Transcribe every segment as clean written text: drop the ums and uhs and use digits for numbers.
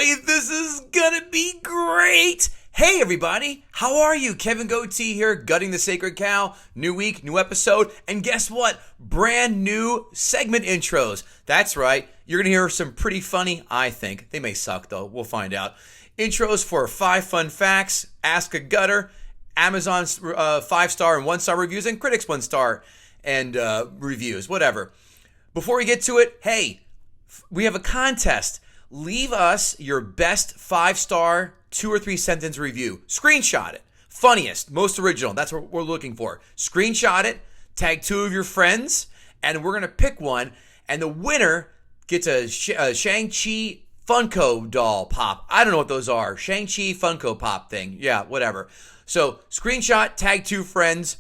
great. This is gonna be great. Hey everybody, how are you? Kevin Goatee here, Gutting the Sacred Cow. New week, new episode, and guess what? Brand new segment intros. That's right, you're gonna hear some pretty funny, I think. They may suck though, we'll find out. Intros for 5 fun facts, Ask a Gutter, Amazon's 5-star and 1-star reviews, and critics 1-star and reviews, whatever. Before we get to it, hey, we have a contest. Leave us your best 5-star 2 or 3 sentence review. Screenshot it. Funniest, most original. That's what we're looking for. Screenshot it, tag 2 of your friends, and we're going to pick one. And the winner gets a Shang-Chi Funko doll pop. I don't know what those are. Shang-Chi Funko Pop thing. Yeah, whatever. So screenshot, tag 2 friends,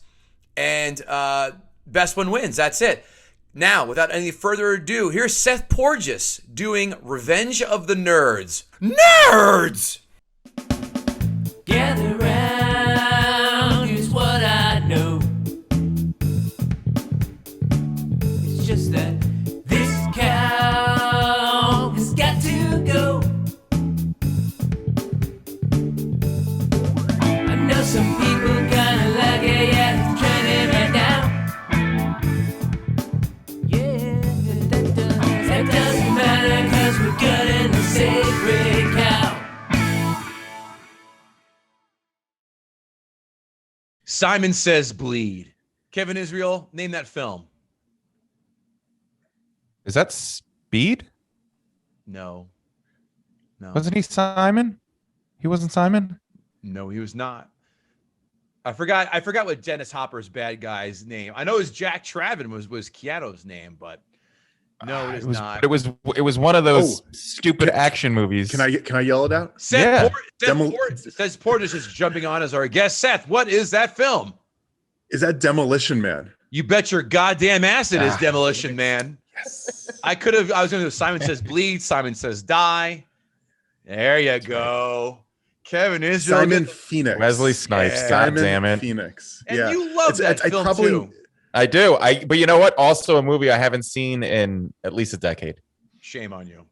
and best one wins. That's it. Now, without any further ado, here's Seth Porges doing Revenge of the Nerds. Nerds! Gather round, here's what I know. It's just that this cow has got to go. I know some people kinda like it, yeah, it's trending right now. Yeah, that doesn't matter, cause we're gutting the sacred cow. Simon Says Bleed. Kevin Israel, name that film. Is that Speed? No. Wasn't he Simon? He wasn't Simon? No, he was not. I forgot what Dennis Hopper's bad guy's name. I know it was Jack Traven was Keanu's name, but no, it is not. It was one of those stupid action movies. Can I yell it out? Seth Porges is jumping on as our guest. Seth, what is that film? Is that Demolition Man? You bet your goddamn ass it is Demolition Man. Yes. I was going to do Simon Says Bleed, Simon Says Die. There you go. Kevin Israel. Simon Phoenix. Wesley Snipes. God damn it. Phoenix. And yeah. you love that film too. I do. But you know what? Also a movie I haven't seen in at least a decade. Shame on you.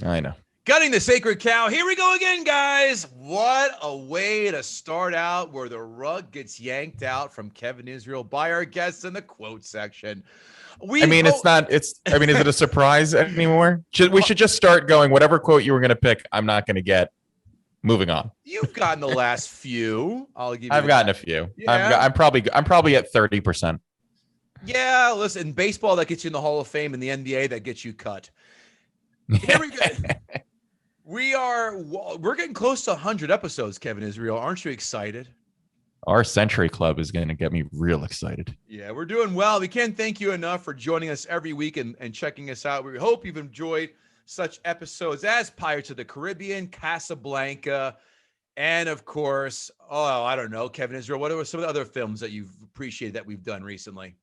I know. Gutting the Sacred Cow. Here we go again, guys. What a way to start out where the rug gets yanked out from Kevin Israel by our guests in the quote section. Is it a surprise anymore? We should just start going, whatever quote you were going to pick, I'm not going to get. Moving on. You've gotten the last few. I've gotten a few. Yeah. I'm probably at 30%. Yeah, listen, baseball that gets you in the Hall of Fame, and the NBA that gets you cut. Here we go. We're getting close to 100 episodes, Kevin Israel. Aren't you excited? Our Century Club is going to get me real excited. Yeah, we're doing well. We can't thank you enough for joining us every week and checking us out. We hope you've enjoyed such episodes as Pirates of the Caribbean, Casablanca, and of course, I don't know, Kevin Israel, what are some of the other films that you've appreciated that we've done recently?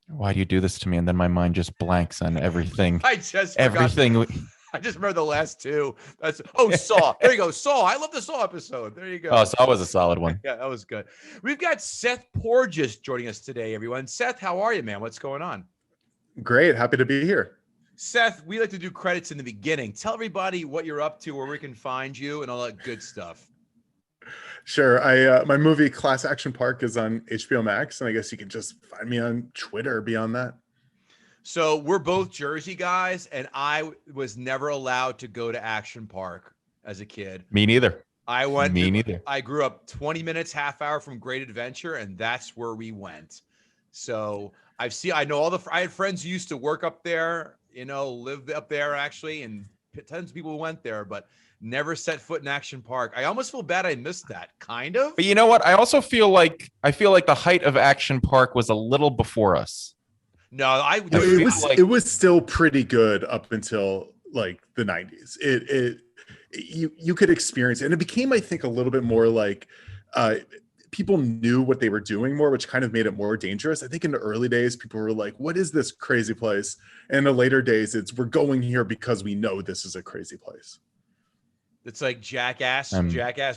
Why do you do this to me? And then my mind just blanks on everything. I just remember the last 2. Saw. There you go. Saw. I love the Saw episode. There you go. Oh, Saw was a solid one. Yeah, that was good. We've got Seth Porges joining us today, everyone. Seth, how are you, man? What's going on? Great. Happy to be here. Seth, we like to do credits in the beginning. Tell everybody what you're up to, where we can find you, and all that good stuff. Sure. My movie Class Action Park is on HBO Max, and I guess you can just find me on Twitter beyond that. So we're both Jersey guys, and I was never allowed to go to Action Park as a kid. Me neither. Neither. I grew up 20 minutes, half hour from Great Adventure, and that's where we went. So I had friends who used to work up there, lived up there actually, and tons of people went there, but never set foot in Action Park. I almost feel bad I missed that, kind of. But you know what? I also feel like the height of Action Park was a little before us. No, it was still pretty good up until like the 90s. You could experience it, and it became, I think, a little bit more like people knew what they were doing more, which kind of made it more dangerous. I think in the early days, people were like, what is this crazy place? And in the later days, we're going here because we know this is a crazy place. It's like Jackass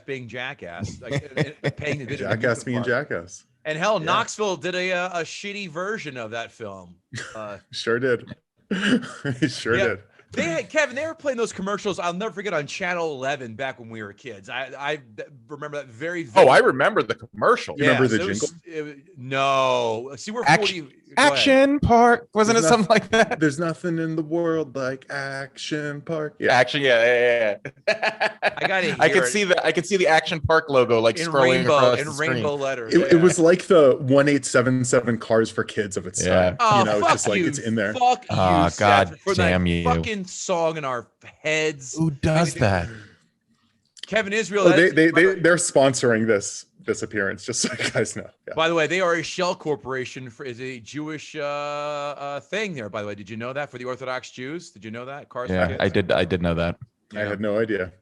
being Jackass. Like, paying the Jackass being Jackass. And hell, yeah. Knoxville did a shitty version of that film. Sure did. He sure did. Kevin, they were playing those commercials. I'll never forget on Channel 11 back when we were kids. I remember that very Oh, I remember the commercial. You remember the jingle? No. See, we're 40. Go ahead. Action Park. Wasn't There's it something like that? There's nothing in the world like Action Park. Yeah. Action, yeah. I gotta hear I could it. see the Action Park logo like in scrolling rainbow, across in the screen. rainbow letters. It was like the 1877 Cars for Kids of its time. Oh, You know, fuck it's just like you. it's in there. Fuck you, Oh, Seth, God for damn that you. fucking song in our heads. Who does that? Kevin Israel. Oh, they're sponsoring this appearance, just so you guys know. Yeah. By the way, they are a shell corporation is a Jewish thing there. By the way, did you know that for the Orthodox Jews? Did you know that? Cars for Yeah, Kids? I did know that. I had no idea.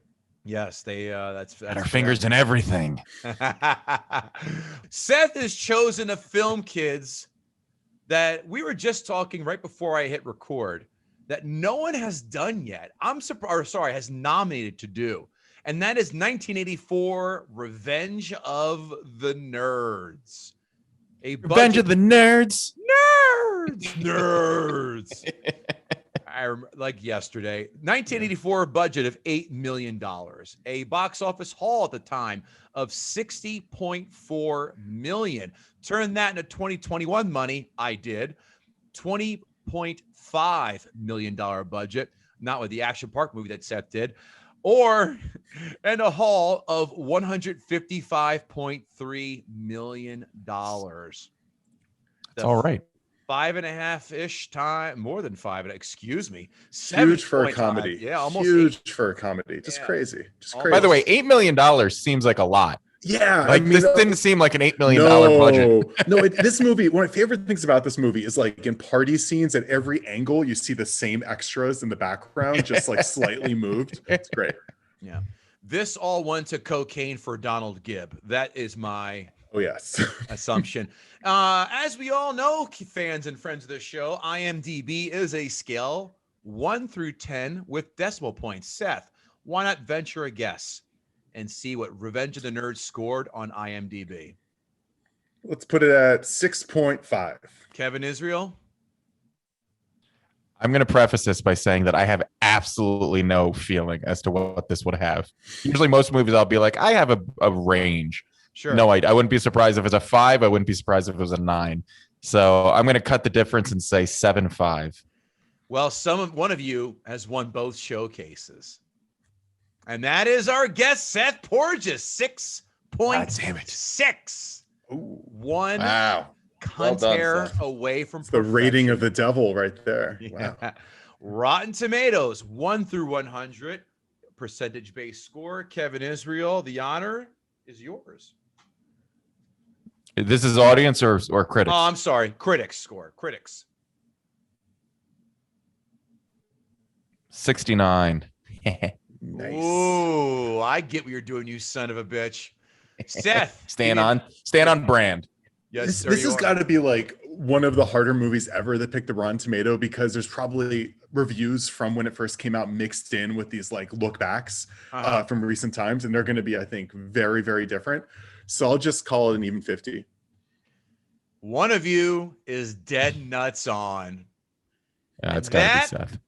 Yes, they. That's Got our fingers in everything. Seth has chosen a film, kids, that we were just talking right before I hit record that no one has done yet. I'm surprised, sorry, has nominated to do. And that is 1984 Revenge of the Nerds. Revenge of the Nerds. Nerds. I remember, like yesterday, 1984 budget of $8 million, a box office haul at the time of $60.4 million. Turn that into 2021 money. I did $20.5 million budget, not with the Action Park movie that Seth did, and a haul of $155.3 million. That's all right. 5.5-ish time, more than 5. Excuse me. Huge for a 7.5. comedy. Yeah, almost huge 8. for a comedy. Just Yeah. crazy. Just By crazy. By the way, $8 million seems like a lot. yeah, Like this didn't seem like an $8 million budget. No, this movie, one of my favorite things about this movie is like in party scenes at every angle, you see the same extras in the background, just like slightly moved. It's great. Yeah. This all went to cocaine for Donald Gibb. That is my Oh, yes. assumption. As we all know, fans and friends of the show, IMDb is a scale 1 through 10 with decimal points. Seth, why not venture a guess and see what Revenge of the Nerds scored on IMDb? Let's put it at 6.5. Kevin Israel? I'm going to preface this by saying that I have absolutely no feeling as to what this would have. Usually most movies I'll be like, I have a range. Sure. No, I wouldn't be surprised if it's a 5. I wouldn't be surprised if it was a 9. So I'm going to cut the difference and say 7.5. Well, one of you has won both showcases. And that is our guest, Seth Porges, 6.6. One Wow. cunt Well done, hair Seth. away from It's the rating of the devil right there. Yeah. Wow. Rotten Tomatoes, 1 through 100. Percentage-based score. Kevin Israel, the honor is yours. This is audience or critics? Oh, I'm sorry. Critics score. Critics. 69. Nice. Ooh, I get what you're doing, you son of a bitch. Seth. Staying on brand. Yes, This, sir, this you has are. got to be like one of the harder movies ever that picked the Rotten Tomato because there's probably reviews from when it first came out mixed in with these like look backs from recent times. And they're going to be, I think, very, very different. So I'll just call it an even 50. One of you is dead nuts on. Yeah, it's That- got to be Seth.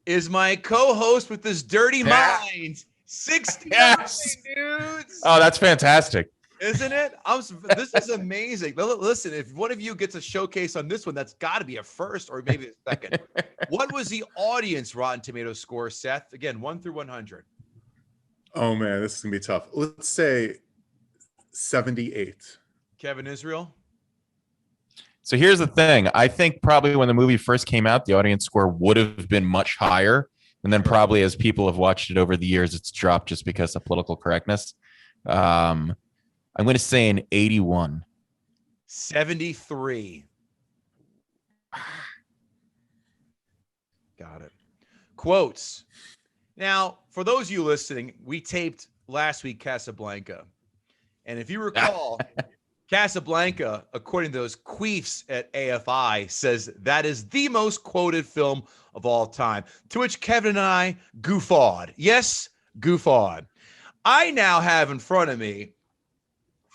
Is my co-host with this dirty Yeah. mind. 60 Yes. dudes. Oh, that's fantastic. Isn't it? This is amazing. Listen, if one of you gets a showcase on this one, that's got to be a first or maybe a second. What was the audience Rotten Tomatoes score, Seth? Again, 1 through 100. Oh man, this is going to be tough. Let's say 78. Kevin Israel? So here's the thing. I think probably when the movie first came out, the audience score would have been much higher. And then probably as people have watched it over the years, it's dropped just because of political correctness. I'm going to say an 81. 73. Got it. Quotes. Now, for those of you listening, we taped last week Casablanca. And if you recall, Casablanca, according to those queefs at AFI, says that is the most quoted film of all time, to which Kevin and I goof-awed. Yes, goof-awed. I now have in front of me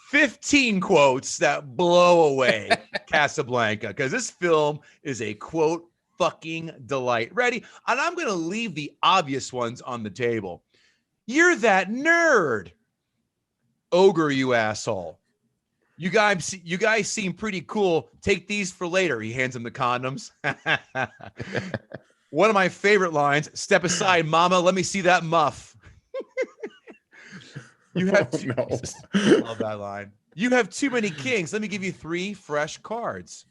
15 quotes that blow away Casablanca, because this film is a quote fucking delight. Ready? And I'm going to leave the obvious ones on the table. You're that nerd. Ogre, you asshole. You guys seem pretty cool. Take these for later. He hands him the condoms. One of my favorite lines, step aside, mama. Let me see that muff. You have I love that line. You have too many kings. Let me give you 3 fresh cards.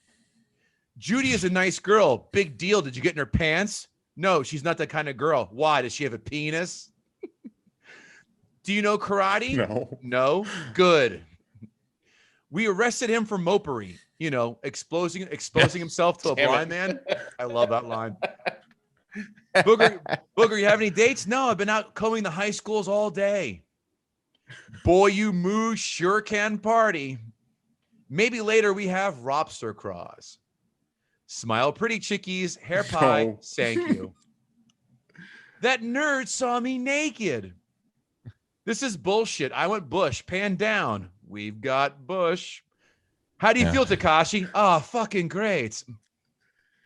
Judy is a nice girl. Big deal. Did you get in her pants? No, she's not that kind of girl. Why? Does she have a penis? Do you know karate? No. No? Good. We arrested him for mopery. You know, exposing himself to a blind man. I love that line. Booger, you have any dates? No, I've been out combing the high schools all day. Boy, you moose sure can party. Maybe later we have lobster craws. Smile pretty chickies, hair pie, No. thank you. That nerd saw me naked. This is bullshit. I went bush, pan down. We've got bush. How do you feel, Takashi? Oh, fucking great.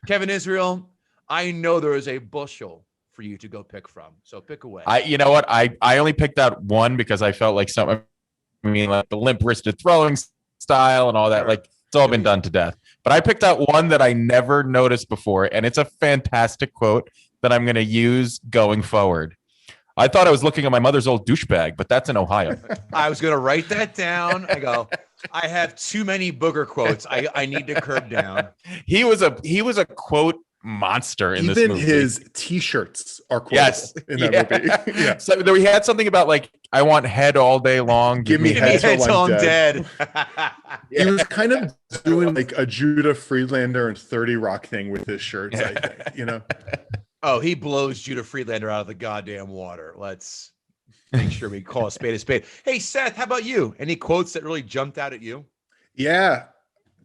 Kevin Israel, I know there is a bushel for you to go pick from. So pick away. You know what? I only picked out one because I felt like like the limp-wristed throwing style and all that. Like it's all been done to death. But I picked out one that I never noticed before, and it's a fantastic quote that I'm going to use going forward. I thought I was looking at my mother's old douchebag, but that's in Ohio. I was going to write that down. I go, I have too many booger quotes. I need to curb down. He was a quote monster in this Even movie. his T-shirts are quotable Yes. in that movie. Yeah. So he had something about like, I want head all day long. Give me head till I'm dead. He was kind of doing like a Judah Friedlander and 30 Rock thing with his shirts, I think, you know? Oh, he blows Judah Friedlander out of the goddamn water. Let's make sure we call a spade a spade. Hey, Seth, how about you? Any quotes that really jumped out at you? Yeah.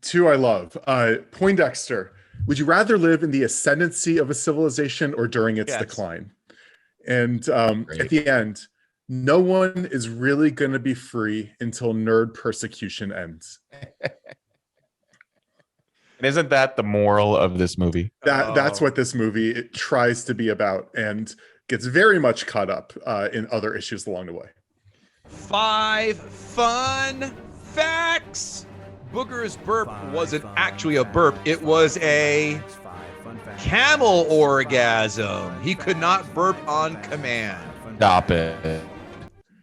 2 I love. Poindexter. Would you rather live in the ascendancy of a civilization or during its decline? And at the end, no one is really going to be free until nerd persecution ends. Isn't that the moral of this movie? That's what this movie tries to be about and gets very much caught up in other issues along the way. 5 fun facts. Booger's burp wasn't actually a burp. It was a camel orgasm. He could not burp on command. Stop it.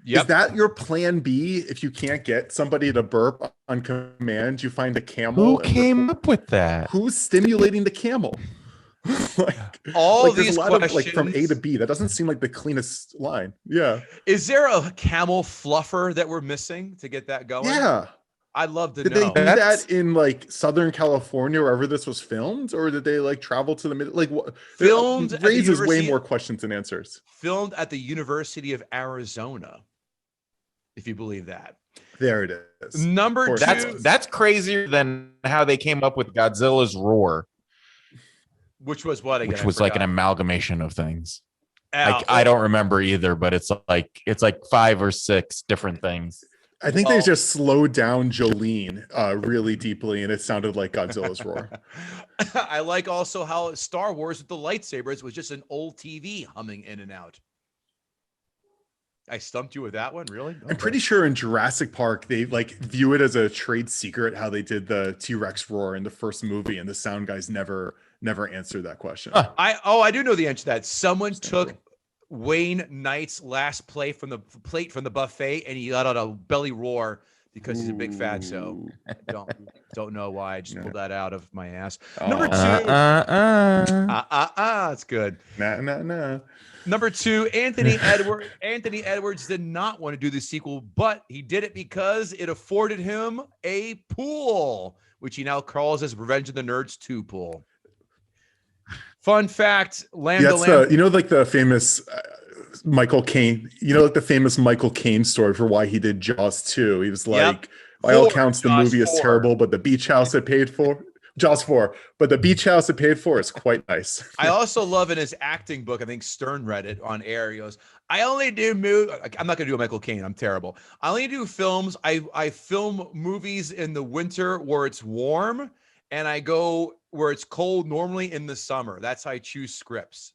Yep. Is that your plan B? If you can't get somebody to burp on command, you find a camel. Who came up with that? Who's stimulating the camel? All there's these a lot of questions, like from A to B. That doesn't seem like the cleanest line. Yeah. Is there a camel fluffer that we're missing to get that going? Yeah. I'd love to Did know. they do that in like Southern California, wherever this was filmed, or did they like travel to the mid? Like what? Filmed at the raises way University- more questions than answers. Filmed at the University of Arizona, if you believe that. There it is. Number 2. That's crazier than how they came up with Godzilla's roar, Which was what again? which I was like an forgot. amalgamation of things. Al, I don't remember either, but it's like 5 or 6 different things. I think they just slowed down Jolene really deeply, and it sounded like Godzilla's roar. I like also how Star Wars with the lightsabers was just an old TV humming in and out. I stumped you with that one, really? I'm pretty sure in Jurassic Park they like view it as a trade secret how they did the T-Rex roar in the first movie, and the sound guys never answered that question. I do know the answer to that. Someone took Wayne Knight's last plate from the buffet and he let out a belly roar because he's a big fatso. Don't know why. I just pulled that out of my ass. Number 2. It's good. Nah. Number 2, Anthony Edwards did not want to do the sequel, but he did it because it afforded him a pool, which he now calls as Revenge of the Nerds 2 pool. Fun fact, like the famous Michael Caine, the famous Michael Caine story for why he did Jaws 2. He was like, by all accounts, the movie is terrible, but the beach house it paid for. Jaws 4, but the beach house it paid for is quite nice. I also love in his acting book, I think Stern read it on air. He goes, I only do I'm not going to do a Michael Caine. I'm terrible. I only do films. I film movies in the winter where it's warm, and I go where it's cold normally in the summer. That's how I choose scripts.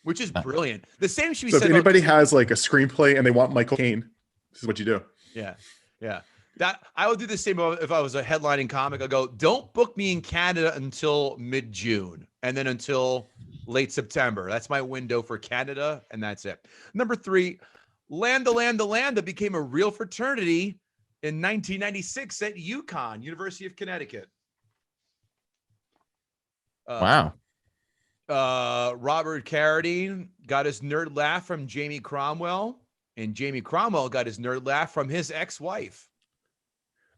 Which is brilliant. The same should be So said if anybody has like a screenplay and they want Michael Caine, this is what you do. Yeah. That I would do the same if I was a headlining comic. I'll go, don't book me in Canada until mid-June and then until late September. That's my window for Canada, and that's it. Number 3, Lambda became a real fraternity in 1996 at UConn, University of Connecticut. Wow. Robert Carradine got his nerd laugh from Jamie Cromwell, and Jamie Cromwell got his nerd laugh from his ex-wife.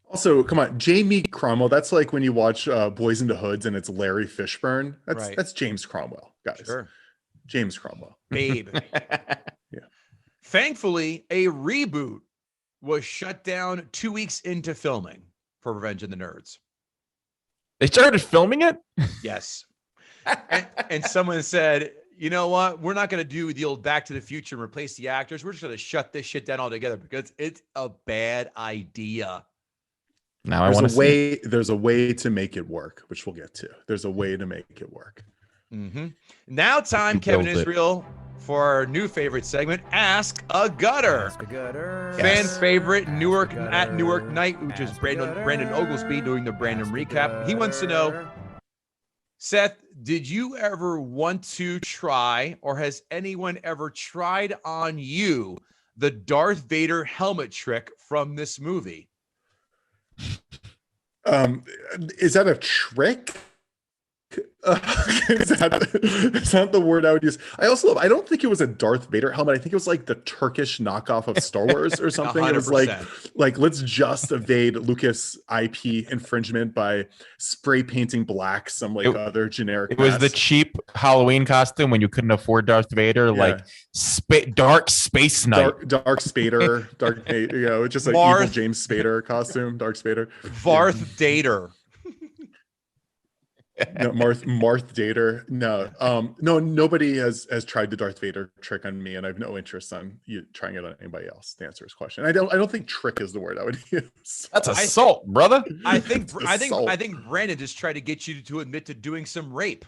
Also, come on, Jamie Cromwell. That's like when you watch Boys in the Hoods and it's Larry Fishburne. That's James Cromwell, guys. Sure. James Cromwell. Babe. Yeah. Thankfully, a reboot was shut down 2 weeks into filming for Revenge of the Nerds. They started filming it? Yes. and someone said, you know what? We're not going to do the old Back to the Future and replace the actors. We're just going to shut this shit down altogether because it's a bad idea. Now I want to see. There's a way to make it work, which we'll get to. There's a way to make it work. Mm-hmm. Now time, Kevin Israel, for our new favorite segment, Ask a Gutter. Ask a gutter. Fan favorite Newark Night, which is Brandon Oglesby doing the Brandon recap. He wants to know, Seth, did you ever want to try, or has anyone ever tried on you, the Darth Vader helmet trick from this movie? Is that a trick? Is that the word I would use? I don't think it was a Darth Vader helmet. I think it was like the Turkish knockoff of Star Wars or something. 100%. It was like let's just evade Lucas IP infringement by spray painting black some other generic. It was the cheap Halloween costume when you couldn't afford Darth Vader, like Dark Space Knight, Dark Spader, just like evil James Spader costume, Dark Spader, Varth Dater. No, Marth Dater. No, nobody has tried the Darth Vader trick on me, and I have no interest on you trying it on anybody else. To answer his question, I don't think trick is the word I would use. That's assault, brother. I think Brandon just tried to get you to admit to doing some rape.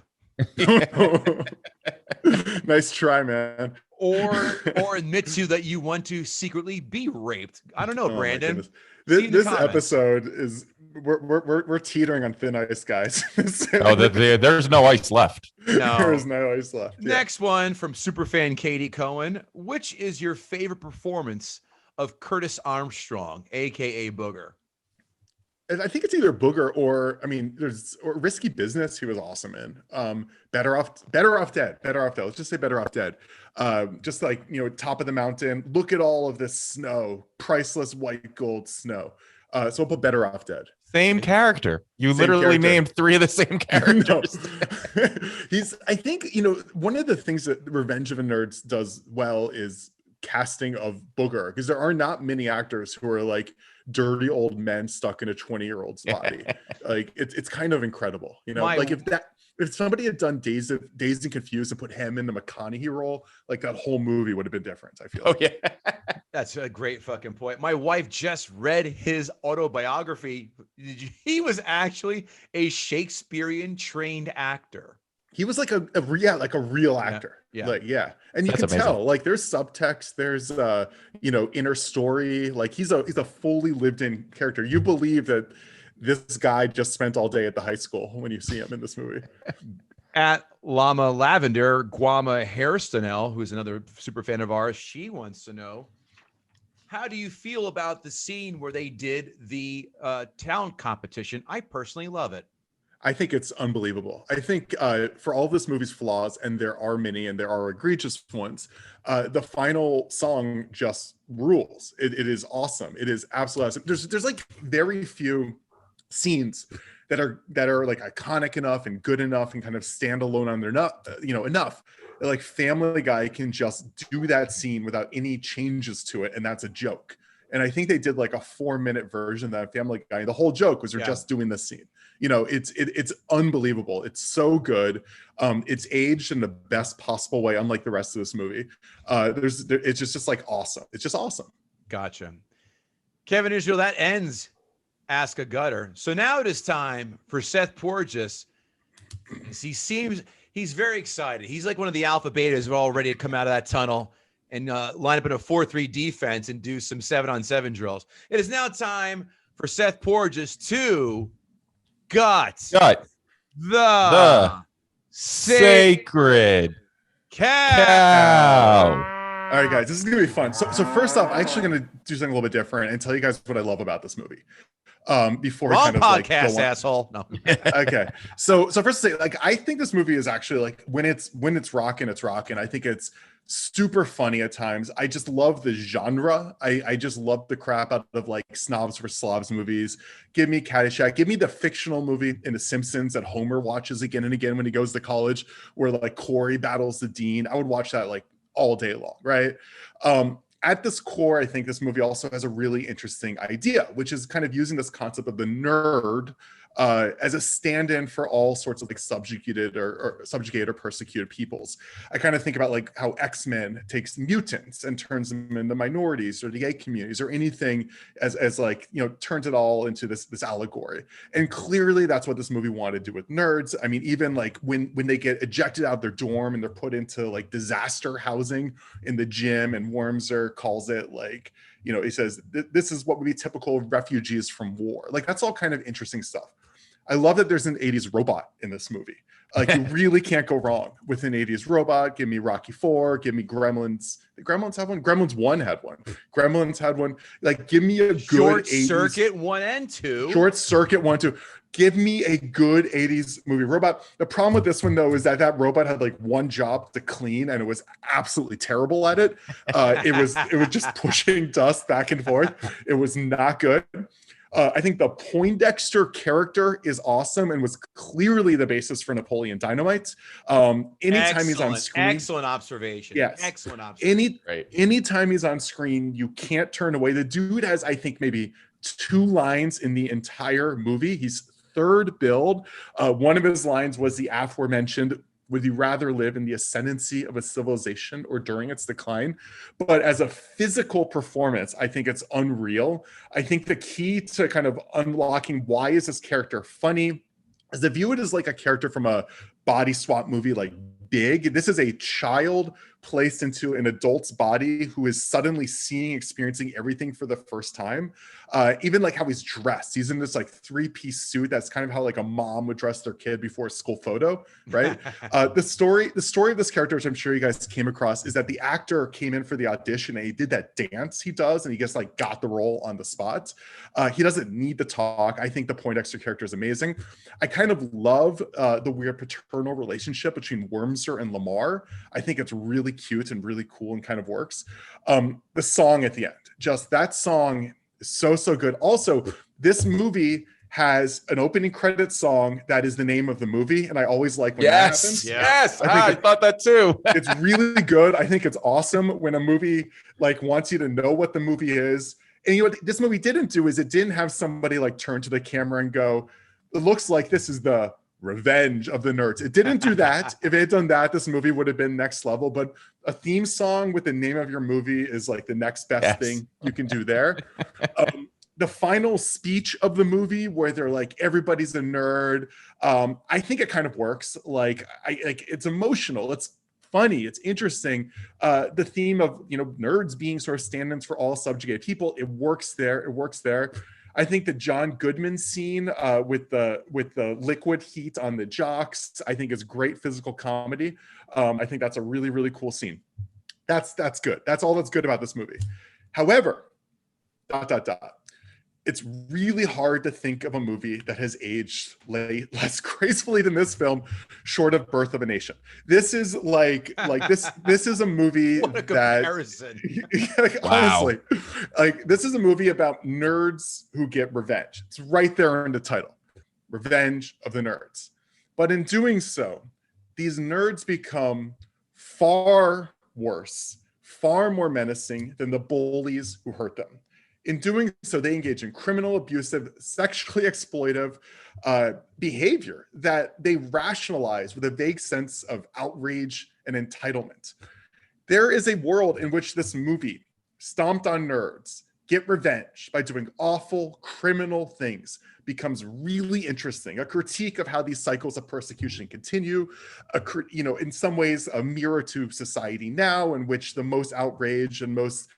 Nice try, man. Or admit to that you want to secretly be raped. I don't know, Brandon. This episode is we're teetering on thin ice, guys. There's no ice left. No. There is no ice left. Next one from superfan Katie Cohen. Which is your favorite performance of Curtis Armstrong, aka Booger? I think it's either Booger or Risky Business. He was awesome in. Better off dead. Let's just say Better Off Dead. Just like, top of the mountain. Look at all of this snow, priceless white gold snow. So we'll put Better Off Dead. Same character. You literally named 3 of the same characters. I think, one of the things that Revenge of the Nerds does well is casting of Booger, because there are not many actors who are like dirty old men stuck in a 20-year-old's body. Like it's kind of incredible, if somebody had done Dazed and Confused and put him in the McConaughey role, like that whole movie would have been different, I feel like. Yeah. That's a great fucking point. My wife just read his autobiography. He was actually a Shakespearean trained actor. He was like a real actor. Yeah. And you can tell, like, there's subtext, there's inner story. Like he's a fully lived in character. You believe that this guy just spent all day at the high school when you see him in this movie. At Llama Lavender, Guama Hairstanel, who's another super fan of ours, she wants to know, how do you feel about the scene where they did the talent competition? I personally love it. I think it's unbelievable. I think for all this movie's flaws, and there are many, and there are egregious ones, the final song just rules. It is awesome. It is absolutely awesome. There's like very few scenes that are like iconic enough and good enough and kind of stand alone on their enough. Like Family Guy can just do that scene without any changes to it, and that's a joke. And I think they did like a 4-minute version of that Family Guy. The whole joke was they're just doing this scene. It's unbelievable. It's so good. It's aged in the best possible way, unlike the rest of this movie. It's just like awesome. It's just awesome. Gotcha. Kevin Israel, that ends Ask a Gutter. So now it is time for Seth Porges. He's very excited. He's like one of the alpha betas who are all ready to come out of that tunnel and line up in a 4-3 defense and do some 7-on-7 drills. It is now time for Seth Porges to gut the sacred cow. All right, guys, this is gonna be fun. So first off, I'm actually gonna do something a little bit different and tell you guys what I love about this movie. Before Wrong we kind of podcast, like go on. asshole. No. Okay, so first to say, like, I think this movie is actually like when it's rocking, it's rocking. I think it's super funny at times. I just love the genre. I just love the crap out of like snobs for slobs movies. Give me Caddyshack. Give me the fictional movie in The Simpsons that Homer watches again and again when he goes to college, where like Corey battles the dean. I would watch that like all day long, right? At this core, I think this movie also has a really interesting idea, which is kind of using this concept of the nerd as a stand-in for all sorts of like subjugated or persecuted peoples. I kind of think about like how X-Men takes mutants and turns them into minorities or the gay communities or anything as like, you know, turns it all into this allegory. And clearly that's what this movie wanted to do with nerds. I mean, even like when they get ejected out of their dorm and they're put into like disaster housing in the gym, and Wormser calls it like, you know, he says, this is what would be typical of refugees from war. Like, that's all kind of interesting stuff. I love that there's an 80s robot in this movie. Like, you really can't go wrong with an 80s robot. Give me Rocky 4, give me Gremlins. Did Gremlins have one? Gremlins 1 had one. Gremlins had one. Like, give me a good Short 80s. Circuit 1 and 2. Short Circuit 1, 2. Give me a good 80s movie robot. The problem with this one, though, is that robot had like one job to clean, and it was absolutely terrible at it. It was just pushing dust back and forth. It was not good. I think the Poindexter character is awesome and was clearly the basis for Napoleon Dynamite. Anytime he's on screen, excellent observation. Yes, excellent observation. Anytime he's on screen, you can't turn away. The dude has, I think, maybe 2 lines in the entire movie. He's third build. One of his lines was the aforementioned, would you rather live in the ascendancy of a civilization or during its decline? But as a physical performance, I think it's unreal. I think the key to kind of unlocking why is this character funny is to view it as like a character from a body swap movie like Big. This is a child placed into an adult's body who is suddenly experiencing everything for the first time. Even like how he's dressed. He's in this like 3-piece suit. That's kind of how like a mom would dress their kid before a school photo, right? The story of this character, which I'm sure you guys came across, is that the actor came in for the audition and he did that dance he does, and he just like got the role on the spot. He doesn't need to talk. I think the Poindexter character is amazing. I kind of love the weird paternal relationship between Wormser and Lamar. I think it's really cute and really cool and kind of works. The song at the end, just that song is so good. Also, this movie has an opening credit song that is the name of the movie, and I always like when that happens. Yes, I thought that too. It's really good. I think it's awesome when a movie like wants you to know what the movie is. And you know what this movie didn't do is it didn't have somebody like turn to the camera and go, it looks like this is the revenge of the nerds. It didn't do that. If it had done that, this movie would have been next level. But a theme song with the name of your movie is like the next best thing you can do there. The final speech of the movie where they're like, everybody's a nerd. I think it kind of works. Like, it's emotional. It's funny. It's interesting. The theme of, you know, nerds being sort of stand-ins for all subjugated people. It works there. It works there. I think the John Goodman scene with the liquid heat on the jocks, I think is great physical comedy. I think that's a really, really cool scene. That's good. That's all that's good about this movie. However, ... It's really hard to think of a movie that has aged less gracefully than this film, short of Birth of a Nation. This is like this is a movie what a comparison. That honestly, like, this is a movie about nerds who get revenge. It's right there in the title, Revenge of the Nerds. But in doing so, these nerds become far worse, far more menacing than the bullies who hurt them. In doing so, they engage in criminal, abusive, sexually exploitive behavior that they rationalize with a vague sense of outrage and entitlement. There is a world in which this movie stomped on nerds, get revenge by doing awful criminal things becomes really interesting. A critique of how these cycles of persecution continue, in some ways a mirror to society now, in which the most outraged and most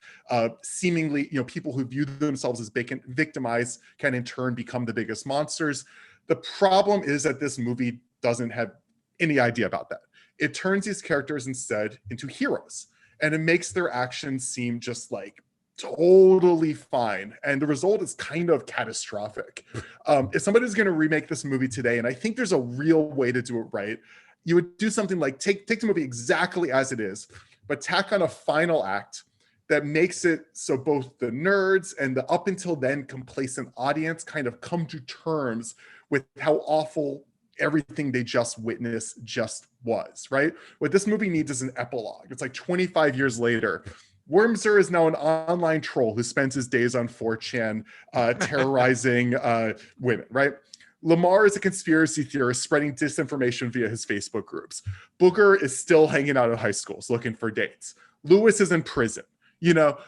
seemingly, people who view themselves as victimized can in turn become the biggest monsters. The problem is that this movie doesn't have any idea about that. It turns these characters instead into heroes, and it makes their actions seem just like totally fine, and the result is kind of catastrophic. If somebody's going to remake this movie today, and I think there's a real way to do it right, you would do something like take the movie exactly as it is, but tack on a final act that makes it so both the nerds and the up until then complacent audience kind of come to terms with how awful everything they just witnessed just was, right? What this movie needs is an epilogue. It's like 25 years later, Wormser is now an online troll who spends his days on 4chan terrorizing women, right? Lamar is a conspiracy theorist spreading disinformation via his Facebook groups. Booger is still hanging out at high schools looking for dates. Lewis is in prison.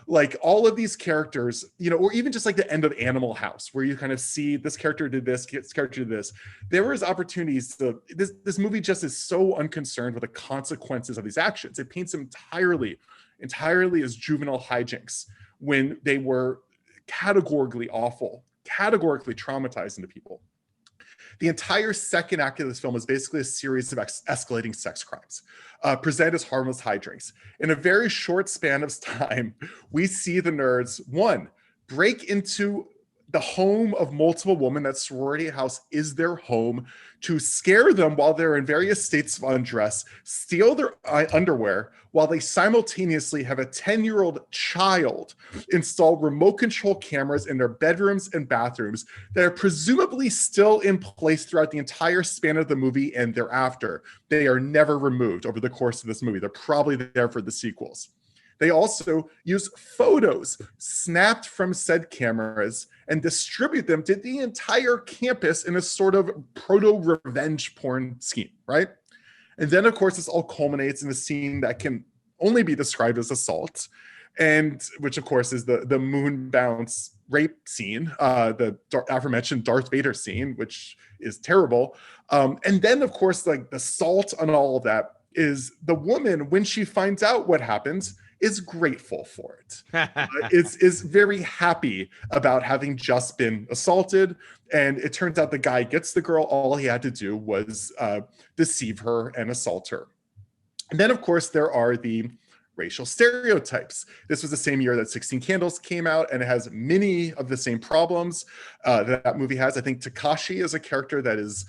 Like all of these characters, or even just like the end of Animal House, where you kind of see this character did this, this character did this. There was opportunities this movie just is so unconcerned with the consequences of these actions. It paints them entirely as juvenile hijinks when they were categorically awful, categorically traumatizing to people. The entire second act of this film is basically a series of escalating sex crimes, presented as harmless hijinks. In a very short span of time, we see the nerds, one, break into the home of multiple women. That sorority house is their home, to scare them while they're in various states of undress, steal their underwear, while they simultaneously have a 10-year-old child install remote control cameras in their bedrooms and bathrooms that are presumably still in place throughout the entire span of the movie and thereafter. They are never removed over the course of this movie. They're probably there for the sequels. They also use photos snapped from said cameras and distribute them to the entire campus in a sort of proto-revenge porn scheme, right? And then, of course, this all culminates in a scene that can only be described as assault, and which, of course, is the moon bounce rape scene, the aforementioned Darth Vader scene, which is terrible. And then, of course, like the salt on all of that is the woman, when she finds out what happens, is grateful for it. Is very happy about having just been assaulted. And it turns out the guy gets the girl. All he had to do was deceive her and assault her. And then, of course, there are the racial stereotypes. This was the same year that 16 Candles came out, and it has many of the same problems that movie has. I think Takashi is a character that is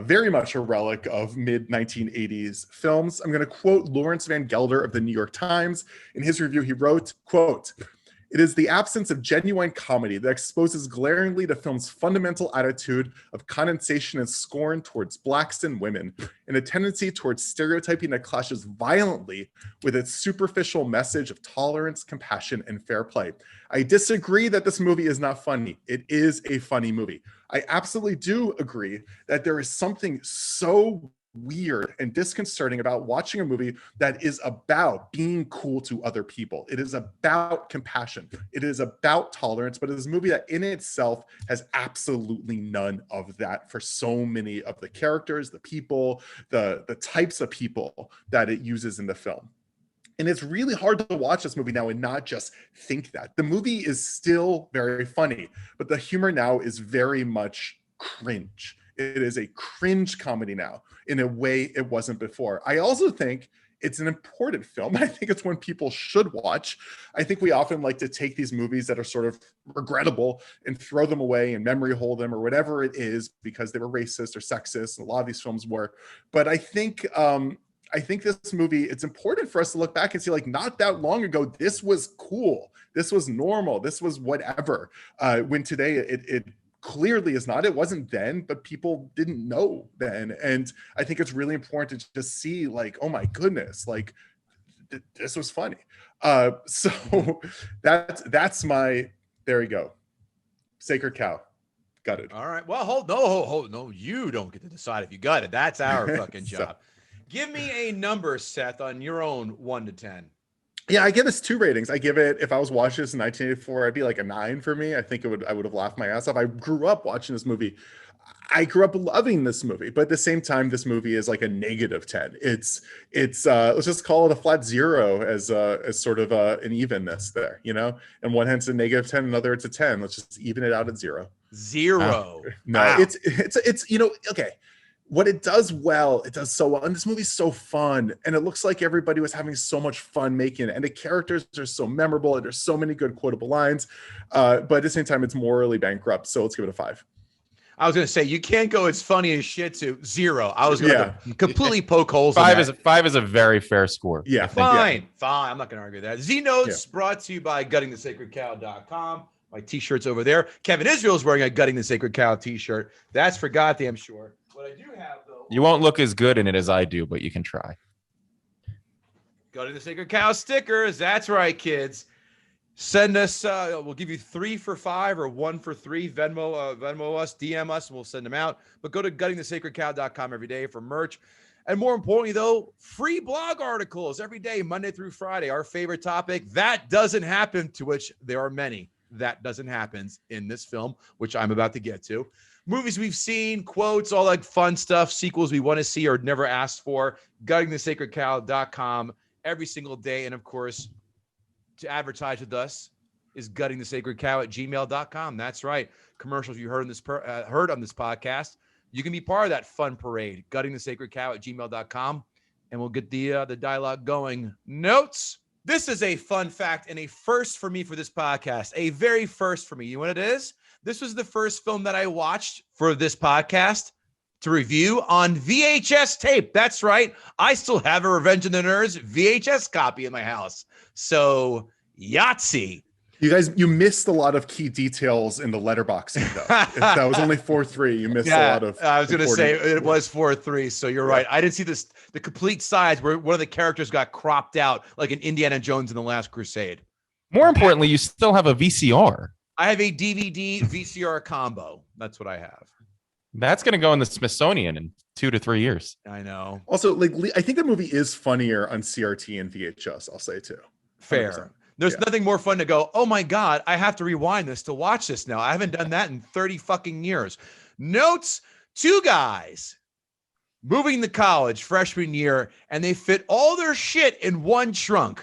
very much a relic of mid-1980s films. I'm going to quote Lawrence Van Gelder of the New York Times. In his review, he wrote, quote, "It is the absence of genuine comedy that exposes glaringly the film's fundamental attitude of condensation and scorn towards blacks and women, and a tendency towards stereotyping that clashes violently with its superficial message of tolerance, compassion, and fair play. I disagree that this movie is not funny. It is a funny movie. I absolutely do agree that there is something so weird and disconcerting about watching a movie that is about being cool to other people. It is about compassion. It is about tolerance, but it is a movie that in itself has absolutely none of that for so many of the characters, the people, the types of people that it uses in the film. And it's really hard to watch this movie now and not just think that. The movie is still very funny, but the humor now is very much cringe. It is a cringe comedy now in a way it wasn't before. I also think it's an important film. I think it's one people should watch. I think we often like to take these movies that are sort of regrettable and throw them away and memory hole them or whatever it is because they were racist or sexist. And a lot of these films were. But I think this movie, it's important for us to look back and see, like, not that long ago, this was cool. This was normal. This was whatever. When today it clearly is not. It wasn't then, but people didn't know then. And I think it's really important to just see, like, oh my goodness, like this was funny. So that's my, there we go. Sacred Cow. Got it. All right. Well, hold. No, you don't get to decide if you got it. That's our fucking job. Give me a number, Seth, on your own 1 to 10. Yeah, I give this 2 ratings. I give it, if I was watching this in 1984, I'd be like a 9 for me. I think I would have laughed my ass off. I grew up watching this movie. I grew up loving this movie, but at the same time, this movie is like a -10. It's let's just call it a flat 0 as sort of an evenness there, you know? And one hand it's a -10, another it's a 10. Let's just even it out at 0. 0. No, Wow. it's you know, okay. What it does well, it does so well. And this movie's so fun. And it looks like everybody was having so much fun making it. And the characters are so memorable. And there's so many good quotable lines. But at the same time, it's morally bankrupt. So let's give it a 5. I was going to say, you can't go it's funny as shit to 0. I was going to completely poke holes 5 in that. 5 is a very fair score. Yeah. Fine. I'm not going to argue that. Z Notes brought to you by guttingthesacredcow.com. My t-shirt's over there. Kevin Israel's wearing a Gutting the Sacred Cow t-shirt. That's for goddamn sure. What I do have, though, You won't look as good in it as I do, but you can try. Gutting the Sacred Cow stickers. That's right, kids. Send us. We'll give you 3 for 5 or 1 for 3. Venmo us, DM us, and we'll send them out. But go to guttingthesacredcow.com every day for merch. And more importantly, though, free blog articles every day, Monday through Friday. Our favorite topic, that doesn't happen, to which there are many. That doesn't happen in this film, which I'm about to get to. Movies we've seen, quotes, all that fun stuff, sequels we want to see or never asked for. Guttingthesacredcow.com every single day. And of course, to advertise with us is guttingthesacredcow@gmail.com. That's right. Commercials you heard on this podcast. You can be part of that fun parade. Guttingthesacredcow@gmail.com, and we'll get the dialogue going. Notes. This is a fun fact and a first for me for this podcast. A very first for me. You know what it is? This was the first film that I watched for this podcast to review on VHS tape. That's right. I still have a Revenge of the Nerds VHS copy in my house. So, Yahtzee. You missed a lot of key details in the letterboxing, though. If that was only 4-3, you missed a lot of. I was going to say it was 4-3, so you're right. I didn't see the complete sides where one of the characters got cropped out like in Indiana Jones in The Last Crusade. More importantly, you still have a VCR. I have a DVD VCR combo. That's what I have. That's going to go in the Smithsonian in 2 to 3 years. I know. Also, like, I think the movie is funnier on CRT and VHS, I'll say too. Fair. 100%. There's nothing more fun to go, oh my God, I have to rewind this to watch this now. I haven't done that in 30 fucking years. Notes, 2 guys moving to college freshman year, and they fit all their shit in one trunk.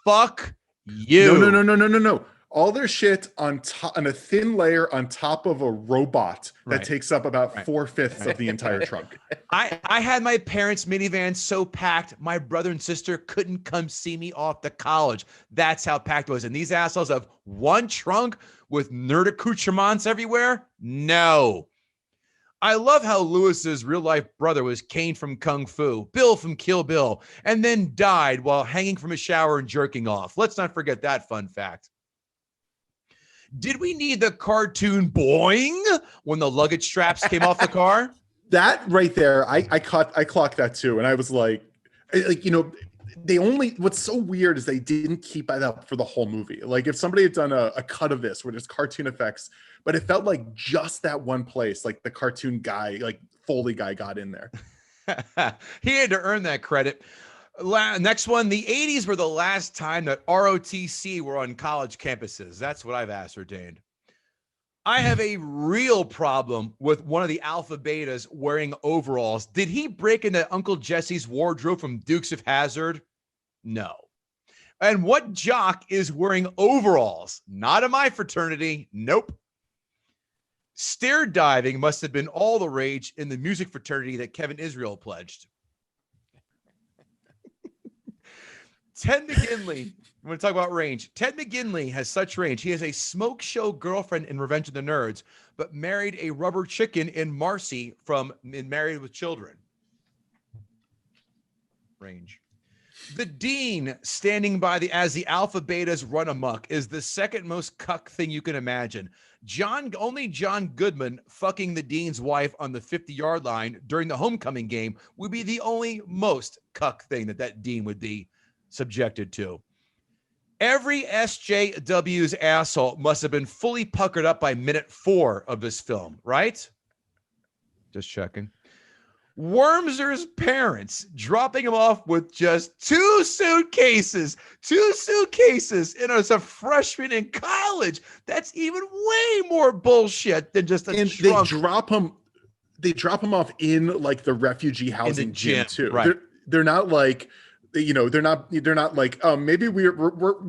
Fuck you. No. All their shit on a thin layer on top of a robot that takes up about 4/5 of the entire trunk. I had my parents' minivan so packed, my brother and sister couldn't come see me off to college. That's how packed it was. And these assholes have one trunk with nerd accoutrements everywhere? No. I love how Lewis's real-life brother was Kane from Kung Fu, Bill from Kill Bill, and then died while hanging from a shower and jerking off. Let's not forget that fun fact. Did we need the cartoon boing when the luggage straps came off the car? That right there, I clocked that too, and I was like, you know, what's so weird is they didn't keep that up for the whole movie. Like if somebody had done a cut of this where there's cartoon effects, but it felt like just that one place, like the cartoon guy, like Foley guy got in there. He had to earn that credit. Next one, the 80s were the last time that ROTC were on college campuses. That's what I've ascertained. I have a real problem with one of the Alpha Betas wearing overalls. Did he break into Uncle Jesse's wardrobe from Dukes of Hazzard? No. And what jock is wearing overalls? Not in my fraternity. Nope. Stair diving must have been all the rage in the music fraternity that Kevin Israel pledged. Ted McGinley, I'm going to talk about range. Ted McGinley has such range. He has a smoke show girlfriend in Revenge of the Nerds, but married a rubber chicken in Marcy in Married with Children. Range. The dean standing by as the Alpha Betas run amok is the second most cuck thing you can imagine. Only John Goodman fucking the dean's wife on the 50-yard line during the homecoming game would be the only most cuck thing that dean would be subjected to. Every SJW's asshole must have been fully puckered up by minute 4 of this film, right? Just checking. Wormser's parents dropping him off with just two suitcases and as a freshman in college. That's even way more bullshit than just a And trunk. they drop him off in like the refugee housing gym too. right. They're not like, they're not like, maybe we're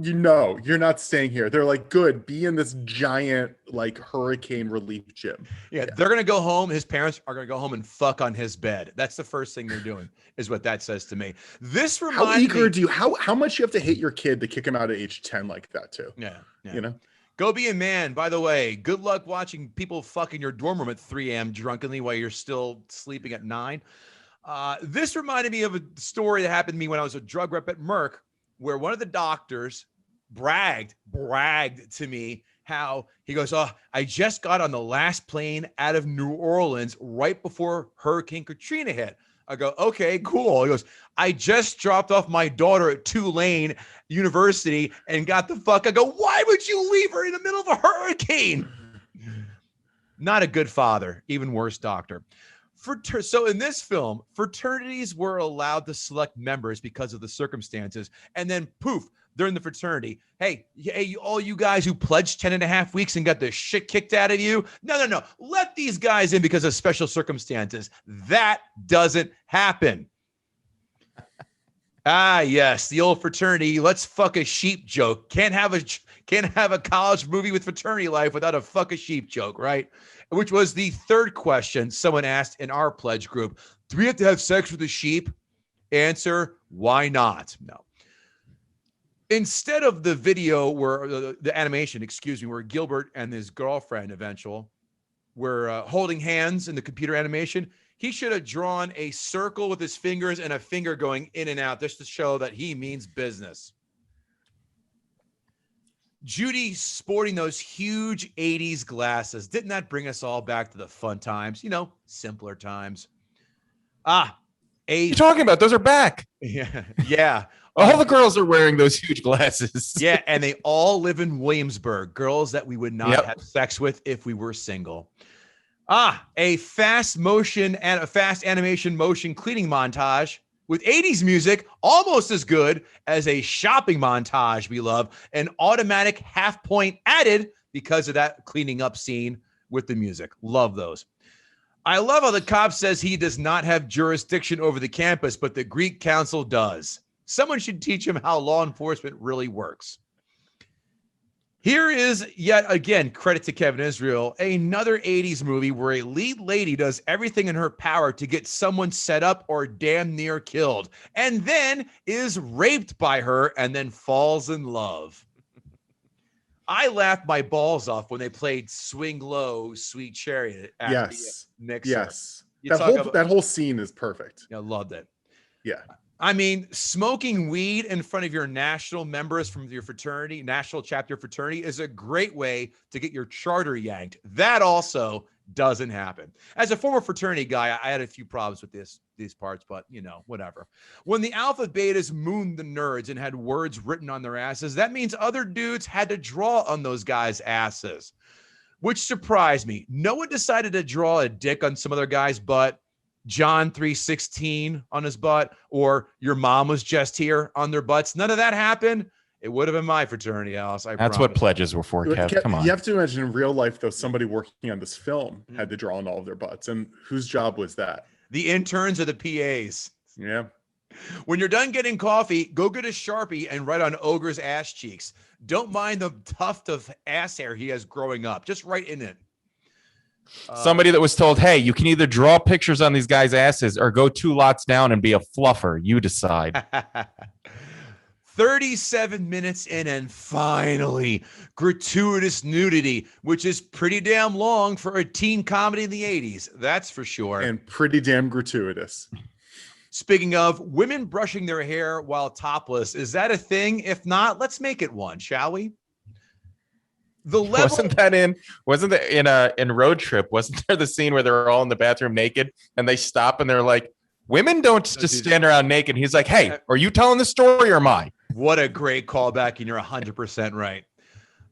you're not staying here. They're like, good, be in this giant like hurricane relief gym. Yeah, they're gonna go home. His parents are gonna go home and fuck on his bed. That's the first thing they're doing, is what that says to me. This How reminds eager me. do you how much you have to hate your kid to kick him out at age 10 like that too? Yeah. Go be a man. By the way, good luck watching people fuck in your dorm room at 3 a.m. drunkenly while you're still sleeping at 9. This reminded me of a story that happened to me when I was a drug rep at Merck, where one of the doctors bragged to me how he goes, "Oh, I just got on the last plane out of New Orleans right before Hurricane Katrina hit." I go, "Okay, cool." He goes, "I just dropped off my daughter at Tulane University and got the fuck." I go, "Why would you leave her in the middle of a hurricane?" Not a good father, even worse doctor. So in this film, fraternities were allowed to select members because of the circumstances. And then poof, they're in the fraternity. Hey, all you guys who pledged 10.5 weeks and got the shit kicked out of you. No. Let these guys in because of special circumstances. That doesn't happen. Yes, the old fraternity. Let's fuck a sheep joke. Can't have a college movie with fraternity life without a fuck a sheep joke, right? Which was the third question someone asked in our pledge group. Do we have to have sex with a sheep? Answer, why not? No. Instead of the video where the animation, where Gilbert and his girlfriend were holding hands in the computer animation, he should have drawn a circle with his fingers and a finger going in and out just to show that he means business. Judy sporting those huge 80s glasses. Didn't that bring us all back to the fun times? Simpler times. You're talking about? Those are back. Yeah. All the girls are wearing those huge glasses. Yeah, and they all live in Williamsburg. Girls that we would not have sex with if we were single. A fast animation motion cleaning montage with 80s music, almost as good as a shopping montage we love, an automatic half point added because of that cleaning up scene with the music. Love those. I love how the cop says he does not have jurisdiction over the campus, but the Greek council does. Someone should teach him how law enforcement really works. Here is, yet again, credit to Kevin Israel, another 80s movie where a lead lady does everything in her power to get someone set up or damn near killed, and then is raped by her and then falls in love. I laughed my balls off when they played Swing Low, Sweet Chariot. Yes. Yes. That whole scene is perfect. I loved it. Yeah. I mean, smoking weed in front of your national members from your fraternity, national chapter fraternity, is a great way to get your charter yanked. That also doesn't happen. As a former fraternity guy, I had a few problems with these parts, but whatever. When the alpha betas mooned the nerds and had words written on their asses, that means other dudes had to draw on those guys' asses, which surprised me. No one decided to draw a dick on some other guy's butt. John 3:16 on his butt, or your mom was just here on their butts. None of that happened. It would have been my fraternity house. That's what pledges were for, Kev. Come on. You have to imagine in real life, though, somebody working on this film had to draw on all of their butts. And whose job was that? The interns or the PAs. Yeah. When you're done getting coffee, go get a Sharpie and write on Ogre's ass cheeks. Don't mind the tuft of ass hair he has growing up. Just write in it. Somebody that was told, hey, you can either draw pictures on these guys' asses or go 2 lots down and be a fluffer. You decide. 37 minutes in, and finally, gratuitous nudity, which is pretty damn long for a teen comedy in the 80s. That's for sure. And pretty damn gratuitous. Speaking of women brushing their hair while topless, is that a thing? If not, let's make it one, shall we? Wasn't that in Road Trip? Wasn't there the scene where they're all in the bathroom naked and they stop and they're like, women don't just stand around naked. He's like, hey, are you telling the story or am I? What a great callback, and you're 100% right.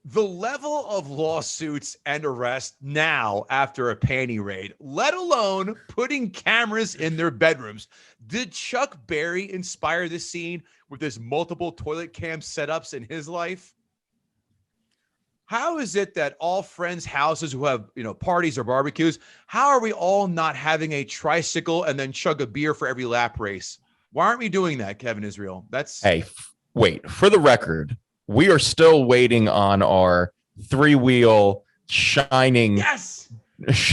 The level of lawsuits and arrests now after a panty raid, let alone putting cameras in their bedrooms. Did Chuck Berry inspire this scene with his multiple toilet cam setups in his life? How is it that all friends' houses who have, parties or barbecues, how are we all not having a tricycle and then chug a beer for every lap race? Why aren't we doing that, Kevin Israel? Hey, wait, for the record, we are still waiting on our 3-wheel shining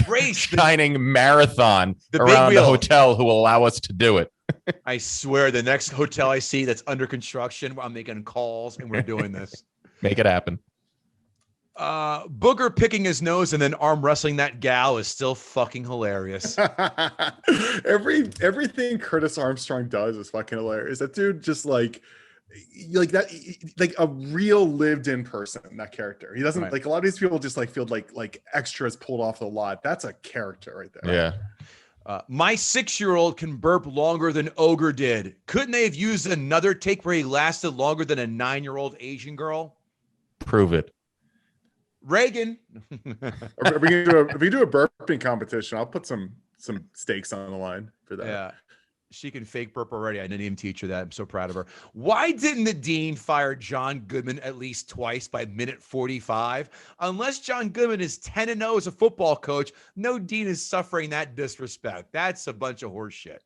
race, shining marathon the around big the wheel. hotel who will allow us to do it. I swear the next hotel I see that's under construction, I'm making calls and we're doing this. Make it happen. Booger picking his nose and then arm wrestling that gal is still fucking hilarious. Everything Curtis Armstrong does is fucking hilarious. That dude just like a real lived in person, that character. He doesn't like a lot of these people just like feel like extras pulled off the lot. That's a character right there. Yeah. My 6-year-old can burp longer than Ogre did. Couldn't they have used another take where he lasted longer than a 9-year-old Asian girl? Prove it. If Reagan. we do a burping competition, I'll put some stakes on the line for that. Yeah. She can fake burp already. I didn't even teach her that. I'm so proud of her. Why didn't the dean fire John Goodman at least twice by minute 45? Unless John Goodman is 10-0 as a football coach, no dean is suffering that disrespect. That's a bunch of horse shit.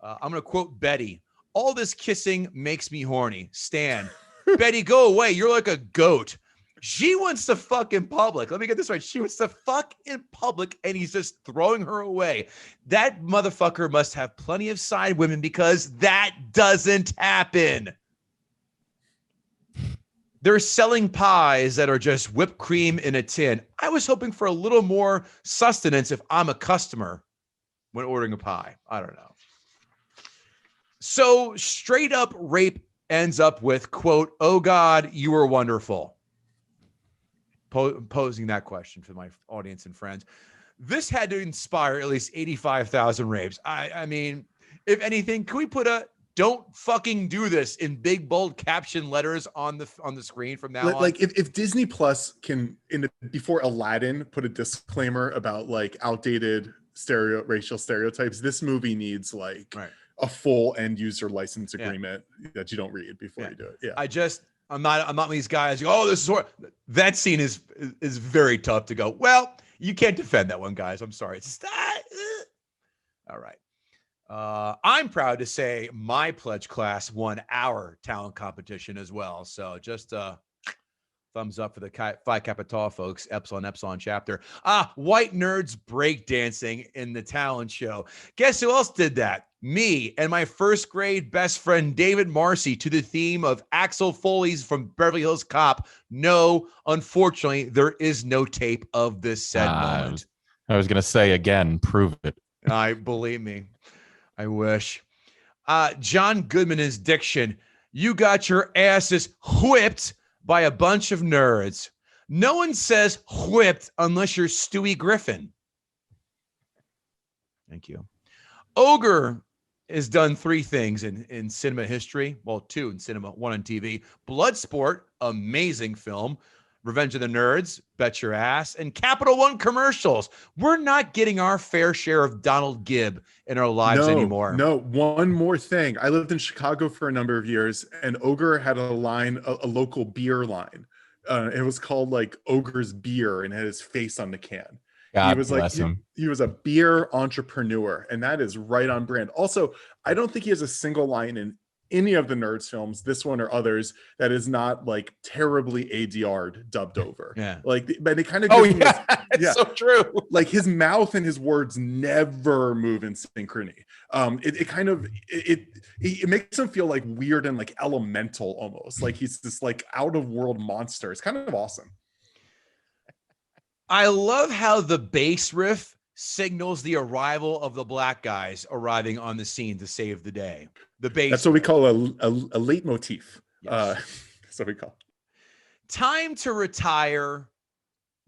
I'm going to quote Betty. All this kissing makes me horny. Stan. Betty, go away. You're like a goat. She wants to fuck in public. Let me get this right. She wants to fuck in public, and he's just throwing her away. That motherfucker must have plenty of side women because that doesn't happen. They're selling pies that are just whipped cream in a tin. I was hoping for a little more sustenance if I'm a customer when ordering a pie. I don't know. So straight up rape ends up with, quote, "Oh God, you were wonderful." Posing that question for my audience and friends. This had to inspire at least 85,000 rapes. I mean, if anything, can we put a "don't fucking do this" in big bold caption letters on the screen from now on? Like if Disney Plus can before Aladdin put a disclaimer about like outdated racial stereotypes, this movie needs like a full end user license agreement that you don't read before you do it. Yeah. I'm not one of these guys. Oh, this is horrible. That scene is very tough to go, well, you can't defend that one, guys. I'm sorry. It's all right. I'm proud to say my pledge class won our talent competition as well. So just thumbs up for the Phi Kappa Tau folks, Epsilon chapter. White nerds breakdancing in the talent show. Guess who else did that? Me and my first grade best friend, David Marcy, to the theme of Axel Foley's from Beverly Hills Cop. No, unfortunately, there is no tape of this said moment. I was going to say again, prove it. Believe me. I wish. John Goodman's diction. You got your asses whipped by a bunch of nerds. No one says whipped unless you're Stewie Griffin. Thank you. Ogre has done 3 things in cinema history. Well, 2 in cinema, 1 on TV. Bloodsport, amazing film. Revenge of the Nerds, bet your ass. And Capital One commercials. We're not getting our fair share of Donald Gibb in our lives anymore. No, one more thing. I lived in Chicago for a number of years, and Ogre had a line, a local beer line. It was called like Ogre's Beer and had his face on the can. God he was bless like him. He was a beer entrepreneur, and that is right on brand. Also, I don't think he has a single line in any of the Nerds films, this one or others, that is not like terribly ADR'd dubbed over. Yeah. Like, but it kind of it's so true. Like his mouth and his words never move in synchrony. It makes him feel like weird and like elemental almost. Like he's this like out of world monster. It's kind of awesome. I love how the bass riff signals the arrival of the black guys arriving on the scene to save the day. The bass. That's what we call a leitmotif. Yes. That's what we call. Time to retire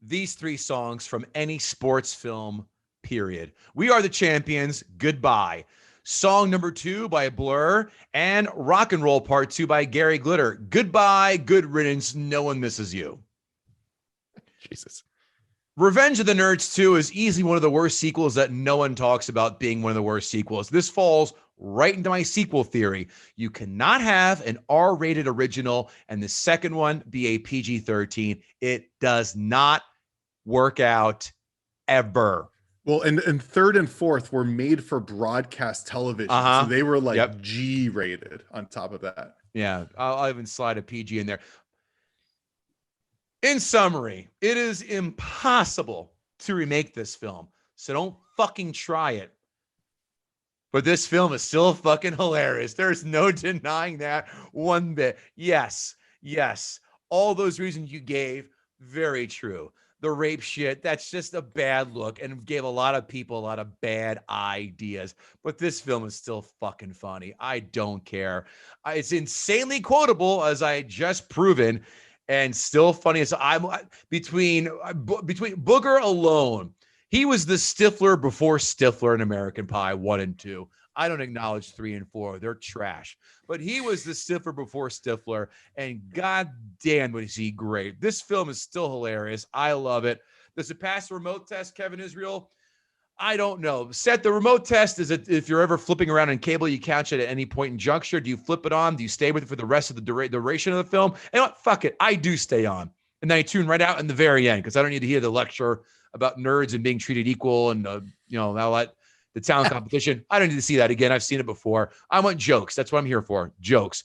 these 3 songs from any sports film, period. We Are the Champions, Goodbye. Song number 2 by Blur, and Rock and Roll Part 2 by Gary Glitter. Goodbye, good riddance, no one misses you. Jesus. Revenge of the Nerds 2 is easily one of the worst sequels that no one talks about being one of the worst sequels. This falls right into my sequel theory. You cannot have an R-rated original and the second one be a PG-13. It does not work out ever. Well, and third and fourth were made for broadcast television. So they were like G-rated on top of that. Yeah, I'll even slide a PG in there. In summary, it is impossible to remake this film, so don't fucking try it. But this film is still fucking hilarious. There's no denying that one bit. Yes, all those reasons you gave, very true. The rape shit, that's just a bad look and gave a lot of people a lot of bad ideas. But this film is still fucking funny. I don't care. It's insanely quotable, as I just proven, and still funny. So I'm between Booger alone. He was the Stifler before Stifler in American Pie 1 and 2. I don't acknowledge 3 and 4. They're trash. But he was the Stifler before Stifler, and god damn was he great. This film is still hilarious. I love it. Does it pass the remote test, Kevin Israel? I don't know. Seth, the remote test is if you're ever flipping around in cable, you catch it at any point in juncture. Do you flip it on? Do you stay with it for the rest of the duration of the film? And what? Fuck it. I do stay on. And then I tune right out in the very end because I don't need to hear the lecture about nerds and being treated equal and, all that, the talent competition. I don't need to see that again. I've seen it before. I want jokes. That's what I'm here for. Jokes.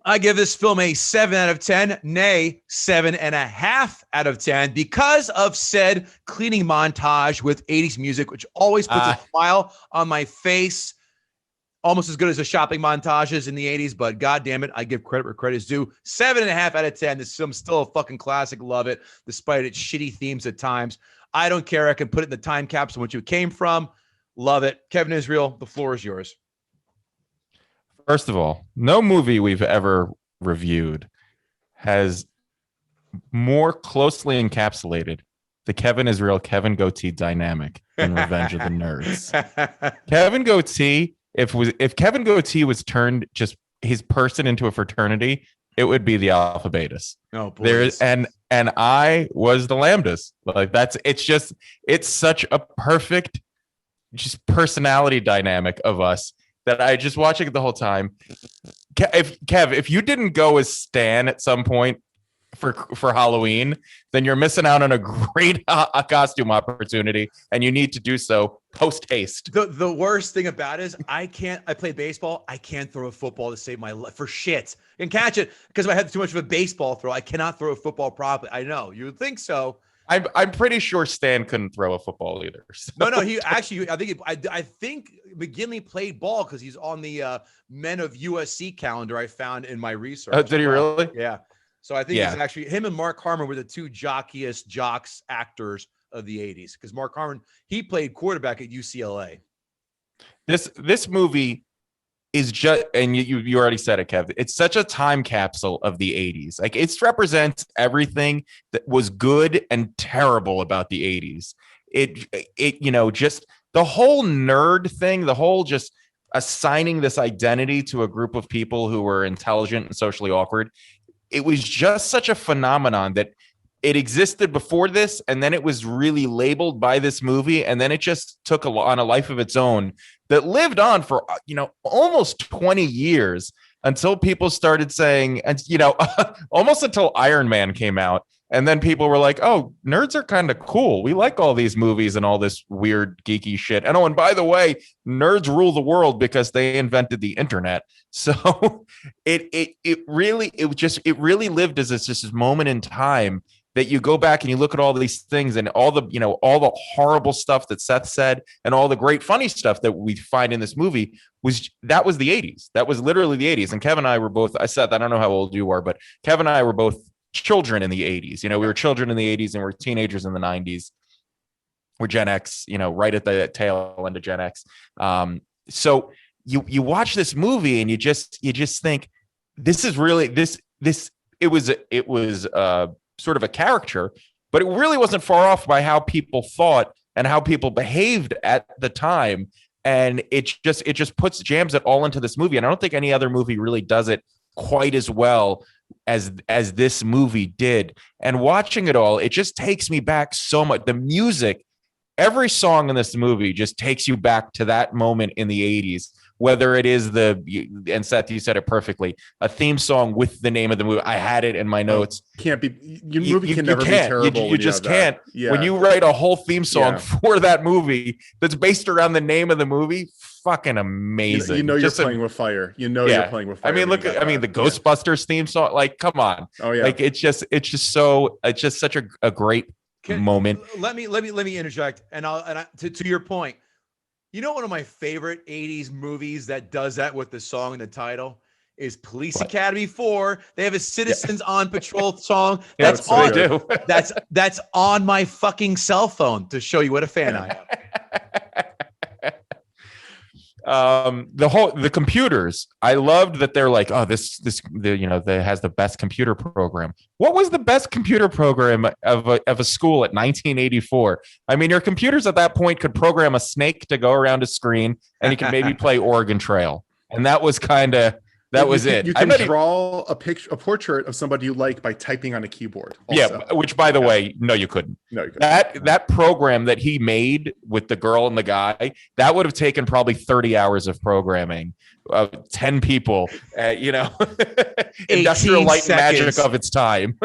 I give this film a 7 out of 10, nay, 7.5 out of 10 because of said cleaning montage with 80s music, which always puts a smile on my face. Almost as good as the shopping montages in the 80s, but God damn it, I give credit where credit is due. 7.5 out of 10. This film's still a fucking classic. Love it, despite its shitty themes at times. I don't care. I can put it in the time capsule which it came from. Love it. Kevin Israel, the floor is yours. First of all, no movie we've ever reviewed has more closely encapsulated the Kevin Israel, Kevin Goatee dynamic than Revenge of the Nerds. Kevin Goatee, if Kevin Goatee was turned just his person into a fraternity, it would be the Alpha Betas. Oh, there's and I was the Lambdas. Like it's such a perfect just personality dynamic of us that I just watching it the whole time. If you didn't go as Stan at some point for Halloween, then you're missing out on a great costume opportunity, and you need to do so post haste. The worst thing about it is I play baseball. I can't throw a football to save my life for shit and catch it because if I have too much of a baseball throw, I cannot throw a football properly. I know you would think so. I'm pretty sure Stan couldn't throw a football either. So. No, he actually. I think McGinley played ball because he's on the Men of USC calendar I found in my research. Did he really? Yeah. So I think he's actually him and Mark Harmon were the two jocks actors of the 80s because Mark Harmon, he played quarterback at UCLA. This movie is just, and you already said it, Kev. It's such a time capsule of the 80s. Like it represents everything that was good and terrible about the 80s. It just the whole nerd thing, the whole just assigning this identity to a group of people who were intelligent and socially awkward. It was just such a phenomenon that it existed before this, and then it was really labeled by this movie, and then it just took on a life of its own that lived on for almost 20 years until people started saying, and almost until Iron Man came out, and then people were like, "Oh, nerds are kind of cool. We like all these movies and all this weird geeky shit." And by the way, nerds rule the world because they invented the internet. So it really lived as this moment in time that you go back and you look at all these things and all the horrible stuff that Seth said and all the great funny stuff that we find in this movie was the 80s. That was literally the 80s. And Kevin and I were both, Seth, I don't know how old you are, but Kevin and I were both children in the 80s. We were children in the 80s and we're teenagers in the 90s. We're Gen X, right at the tail end of Gen X. So you watch this movie and you just think this is really it was sort of a caricature, but it really wasn't far off by how people thought and how people behaved at the time. And it just jams it all into this movie. And I don't think any other movie really does it quite as well as this movie did. And watching it all, it just takes me back so much. The music, every song in this movie just takes you back to that moment in the 80s, whether it is and Seth, you said it perfectly, a theme song with the name of the movie. I had it in my notes. Can't be, your movie can never be terrible. You just can't. Yeah. When you write a whole theme song for that movie that's based around the name of the movie, fucking amazing. You're playing with fire. You're playing with fire. I mean, look, the Ghostbusters theme song, like, come on. Oh yeah. Like, it's just such a great moment. Let me interject, and to your point, one of my favorite 80s movies that does that with the song and the title is Police Academy 4. They have a Citizens on Patrol song. That's that's on my fucking cell phone to show you what a fan I am. The computers, I loved that they're like, oh, this that has the best computer program. What was the best computer program of a school at 1984? I mean, your computers at that point could program a snake to go around a screen, and you could maybe play Oregon Trail, and that was it. You can draw a portrait of somebody you like by typing on a keyboard. Also. Yeah, which, by the way, no, you couldn't. No, you couldn't. That program that he made with the girl and the guy, that would have taken probably 30 hours of programming. 10 people, industrial light seconds. Magic of its time.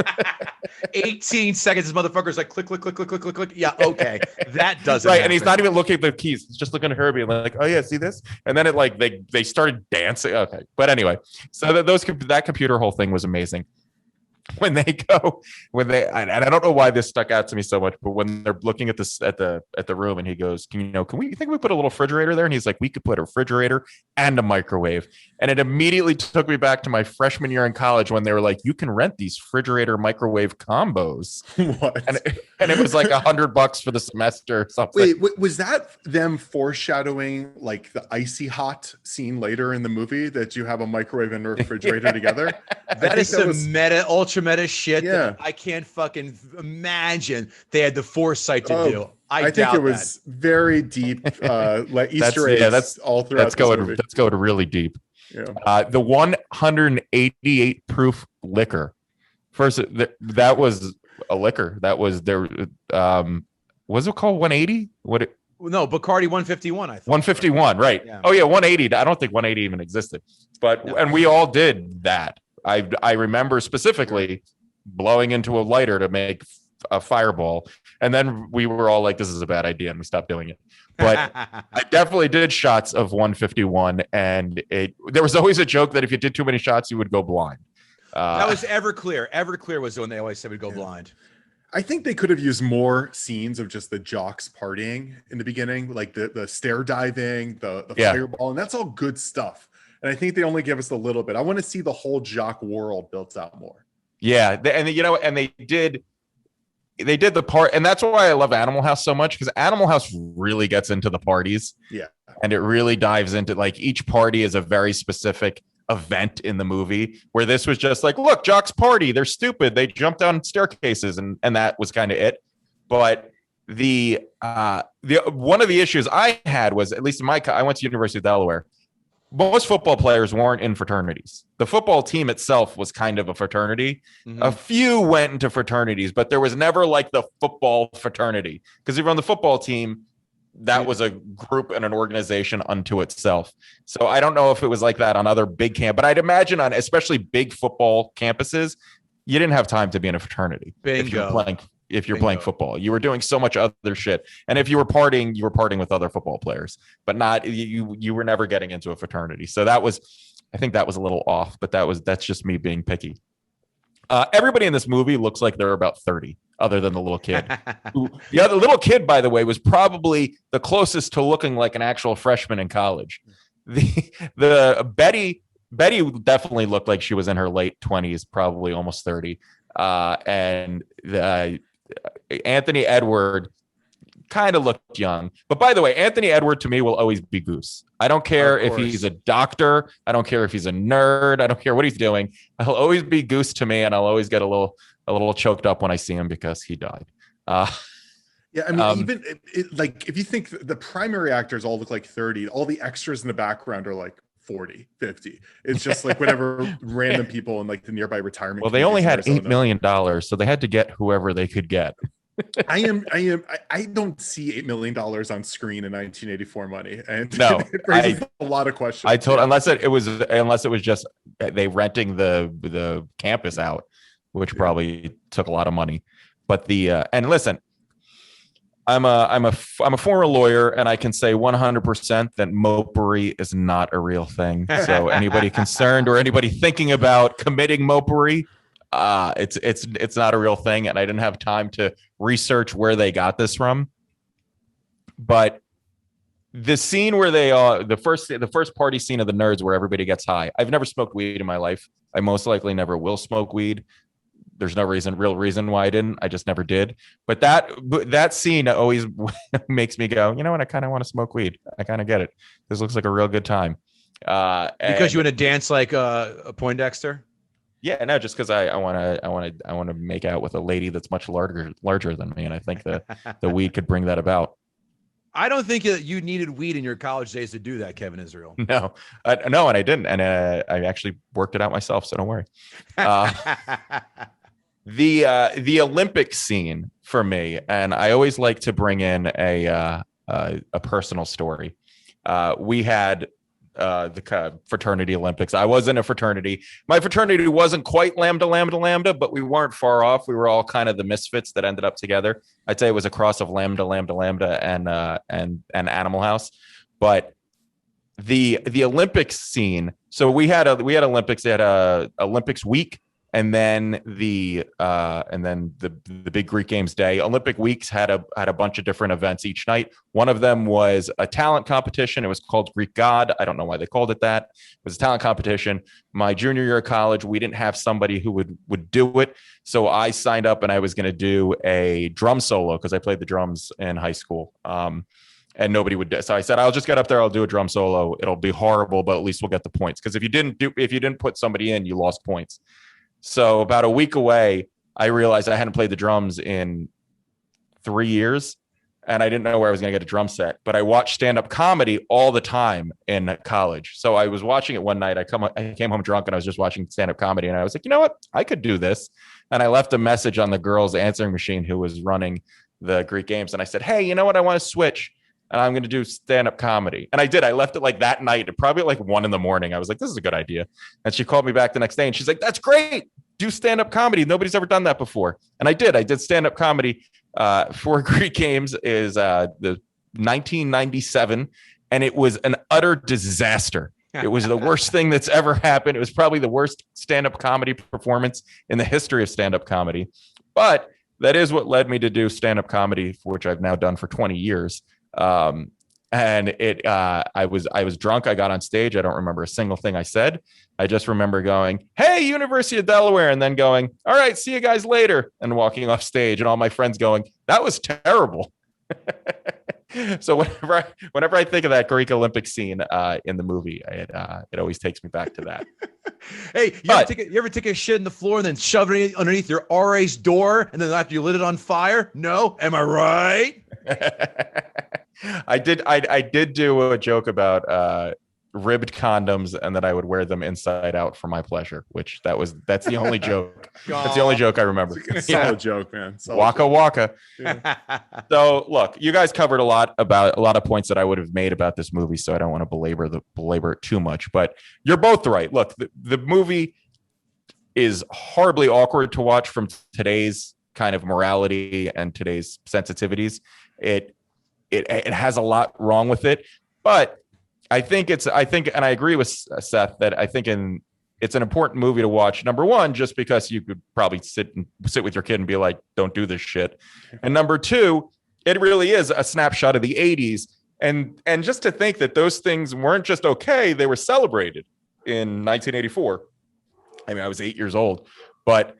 18 seconds. This motherfucker's like click, click, click, click, click, click, click. Yeah, okay, that doesn't right. happen. And he's not even looking at the keys; he's just looking at Herbie and like, oh yeah, see this? And then they started dancing. Okay, but anyway, so that computer whole thing was amazing. And I don't know why this stuck out to me so much, but when they're looking at this at the room, and he goes, you think we put a little refrigerator there? And he's like, we could put a refrigerator and a microwave. And it immediately took me back to my freshman year in college when they were like, you can rent these refrigerator microwave combos. What? And it was like $100 for the semester or something. Wait, was that them foreshadowing like the icy hot scene later in the movie, that you have a microwave and a refrigerator together? That is some ultra meta shit that I can't fucking imagine they had the foresight to do. I think it was very deep Easter eggs all throughout. That's going really deep. Yeah. The 188 proof liquor. First, that was a liquor. That was there. Was it called 180? No, Bacardi 151. I thought 151. Right. Yeah. Oh yeah, 180. I don't think 180 even existed. And we all did that. I remember specifically blowing into a lighter to make a fireball, and then we were all like, this is a bad idea, and we stopped doing it. But I definitely did shots of 151, and there was always a joke that if you did too many shots, you would go blind. That was Everclear. Everclear was the one they always said would go blind. I think they could have used more scenes of just the jocks partying in the beginning, like the stair diving, the fireball, and that's all good stuff. And I think they only give us a little bit. I want to see the whole jock world built out more. Yeah, and they did the part, and that's why I love Animal House so much, because Animal House really gets into the parties. Yeah, and it really dives into, like, each party is a very specific event in the movie, where this was just like, look, jocks party, they're stupid, they jump down staircases, and that was kind of it. But the one of the issues I had was, at least in I went to University of Delaware. Most football players weren't in fraternities. The football team itself was kind of a fraternity. Mm-hmm. A few went into fraternities, but there was never like the football fraternity. Because if you're on the football team, that was a group and an organization unto itself. So I don't know if it was like that on other big camp, but I'd imagine on especially big football campuses, you didn't have time to be in a fraternity. Bingo. If you're playing football, you were doing so much other shit. And if you were partying with other football players, but not, you were never getting into a fraternity. So I think that was a little off, but that's just me being picky. Everybody in this movie looks like they're about 30, other than the little kid. The other little kid, by the way, was probably the closest to looking like an actual freshman in college. The Betty definitely looked like she was in her late 20s, probably almost 30. And Anthony Edward kind of looked young. But by the way, Anthony Edward to me will always be Goose. I don't care if he's a doctor. I don't care if he's a nerd. I don't care what he's doing. He'll always be Goose to me, and I'll always get a little choked up when I see him because he died. Yeah, I mean, even like if you think the primary actors all look like 30, all the extras in the background are like 40, 50. It's just like whatever random people in like the nearby retirement. Well, they only had communities $8 in million, so they had to get whoever they could get. I don't see $8 million on screen in 1984 money, and No, it raises a lot of questions. I told unless it was just they renting the campus out, which probably took a lot of money. But and listen, I'm a former lawyer, and I can say 100% that mopery is not a real thing. So anybody concerned or anybody thinking about committing mopery, it's not a real thing, and I didn't have time to research where they got this from. But the scene where they the first party scene of the nerds where everybody gets high. I've never smoked weed in my life. I most likely never will smoke weed. There's no real reason why I didn't. I just never did. But that scene always makes me go, you know what? I kind of want to smoke weed. I kind of get it. This looks like a real good time. Because you want to dance like a Poindexter? Yeah, no, just because I want to make out with a lady that's much larger than me, and I think the weed could bring that about. I don't think that you needed weed in your college days to do that, Kevin Israel. No, and I didn't, and I actually worked it out myself, so don't worry. The Olympic scene for me, and I always like to bring in a personal story. We had the fraternity Olympics. I was in a fraternity. My fraternity wasn't quite lambda, but we weren't far off. We were all kind of the misfits that ended up together. I'd say it was a cross of lambda, and Animal House. But the Olympics scene. So we had Olympics. They had a Olympics week. And then the big Greek Games day. Olympic weeks had a bunch of different events each night. One of them was a talent competition. It was called Greek God. I don't know why they called it that. It was a talent competition. My junior year of college, we didn't have somebody who would do it. So I signed up and I was going to do a drum solo because I played the drums in high school. And nobody would. So I said, I'll just get up there. I'll do a drum solo. It'll be horrible, but at least we'll get the points. Because if you didn't put somebody in, you lost points. So about a week away, I realized I hadn't played the drums in 3 years, and I didn't know where I was going to get a drum set. But I watched stand-up comedy all the time in college. So I was watching it one night. I came home drunk, and I was just watching stand-up comedy, and I was like, you know what? I could do this. And I left a message on the girl's answering machine who was running the Greek Games, and I said, hey, you know what? I want to switch. And I'm going to do stand-up comedy. And I did. I left it like that night, probably like 1 a.m. I was like, this is a good idea. And she called me back the next day and she's like, that's great. Do stand-up comedy. Nobody's ever done that before. And I did. I did stand-up comedy for Greek Games is the 1997. And it was an utter disaster. It was the worst thing that's ever happened. It was probably the worst stand-up comedy performance in the history of stand-up comedy. But that is what led me to do stand-up comedy, which I've now done for 20 years. And I was drunk. I got on stage. I don't remember a single thing I said. I just remember going, hey, University of Delaware, and then going, all right, see you guys later, and walking off stage, and all my friends going, that was terrible. So whenever I think of that Greek Olympic scene in the movie, it always takes me back to that. Hey, you ever take a shit in the floor and then shove it underneath your RA's door, and then after you lit it on fire? No, am I right? I did do a joke about ribbed condoms and that I would wear them inside out for my pleasure, which that's the only joke. That's the only joke I remember. Solid joke, man. Waka. Yeah. So look, you guys covered a lot of points that I would have made about this movie, so I don't want to belabor it too much, but you're both right. Look, the movie is horribly awkward to watch from today's kind of morality and today's sensitivities. It has a lot wrong with it, but I think, and I agree with Seth that I think it's an important movie to watch. Number one, just because you could probably sit with your kid and be like, don't do this shit. And number two, it really is a snapshot of the 80s. And just to think that those things weren't just okay, they were celebrated in 1984. I mean, I was 8 years old, but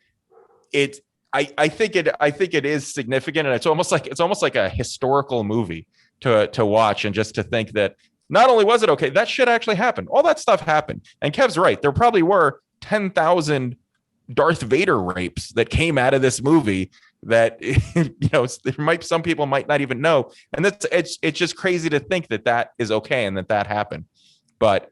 I think it is significant, and it's almost like a historical movie to watch, and just to think that not only was it okay, that shit actually happened. All that stuff happened. And Kev's right. There probably were 10,000 Darth Vader rapes that came out of this movie that, some people might not even know. And it's just crazy to think that is okay and that happened. But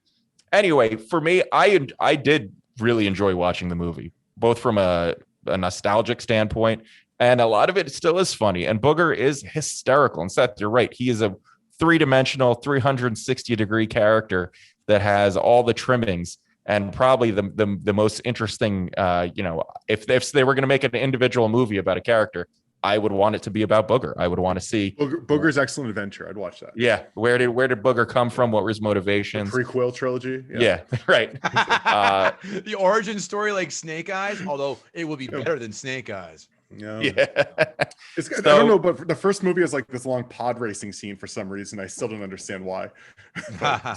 Anyway, for me, I did really enjoy watching the movie, both from a nostalgic standpoint, and a lot of it still is funny. And Booger is hysterical. And Seth, you're right. He is a three-dimensional, 360-degree character that has all the trimmings. And probably the most interesting, if they were going to make an individual movie about a character, I would want it to be about Booger. I would want to see Booger's Excellent Adventure. I'd watch that. Yeah, where did Booger come from? What were his motivations? The prequel trilogy. Yeah, right. The origin story, like Snake Eyes, although it would be better than Snake Eyes. Yeah. Yeah. I don't know, but the first movie has like this long pod racing scene for some reason. I still don't understand why.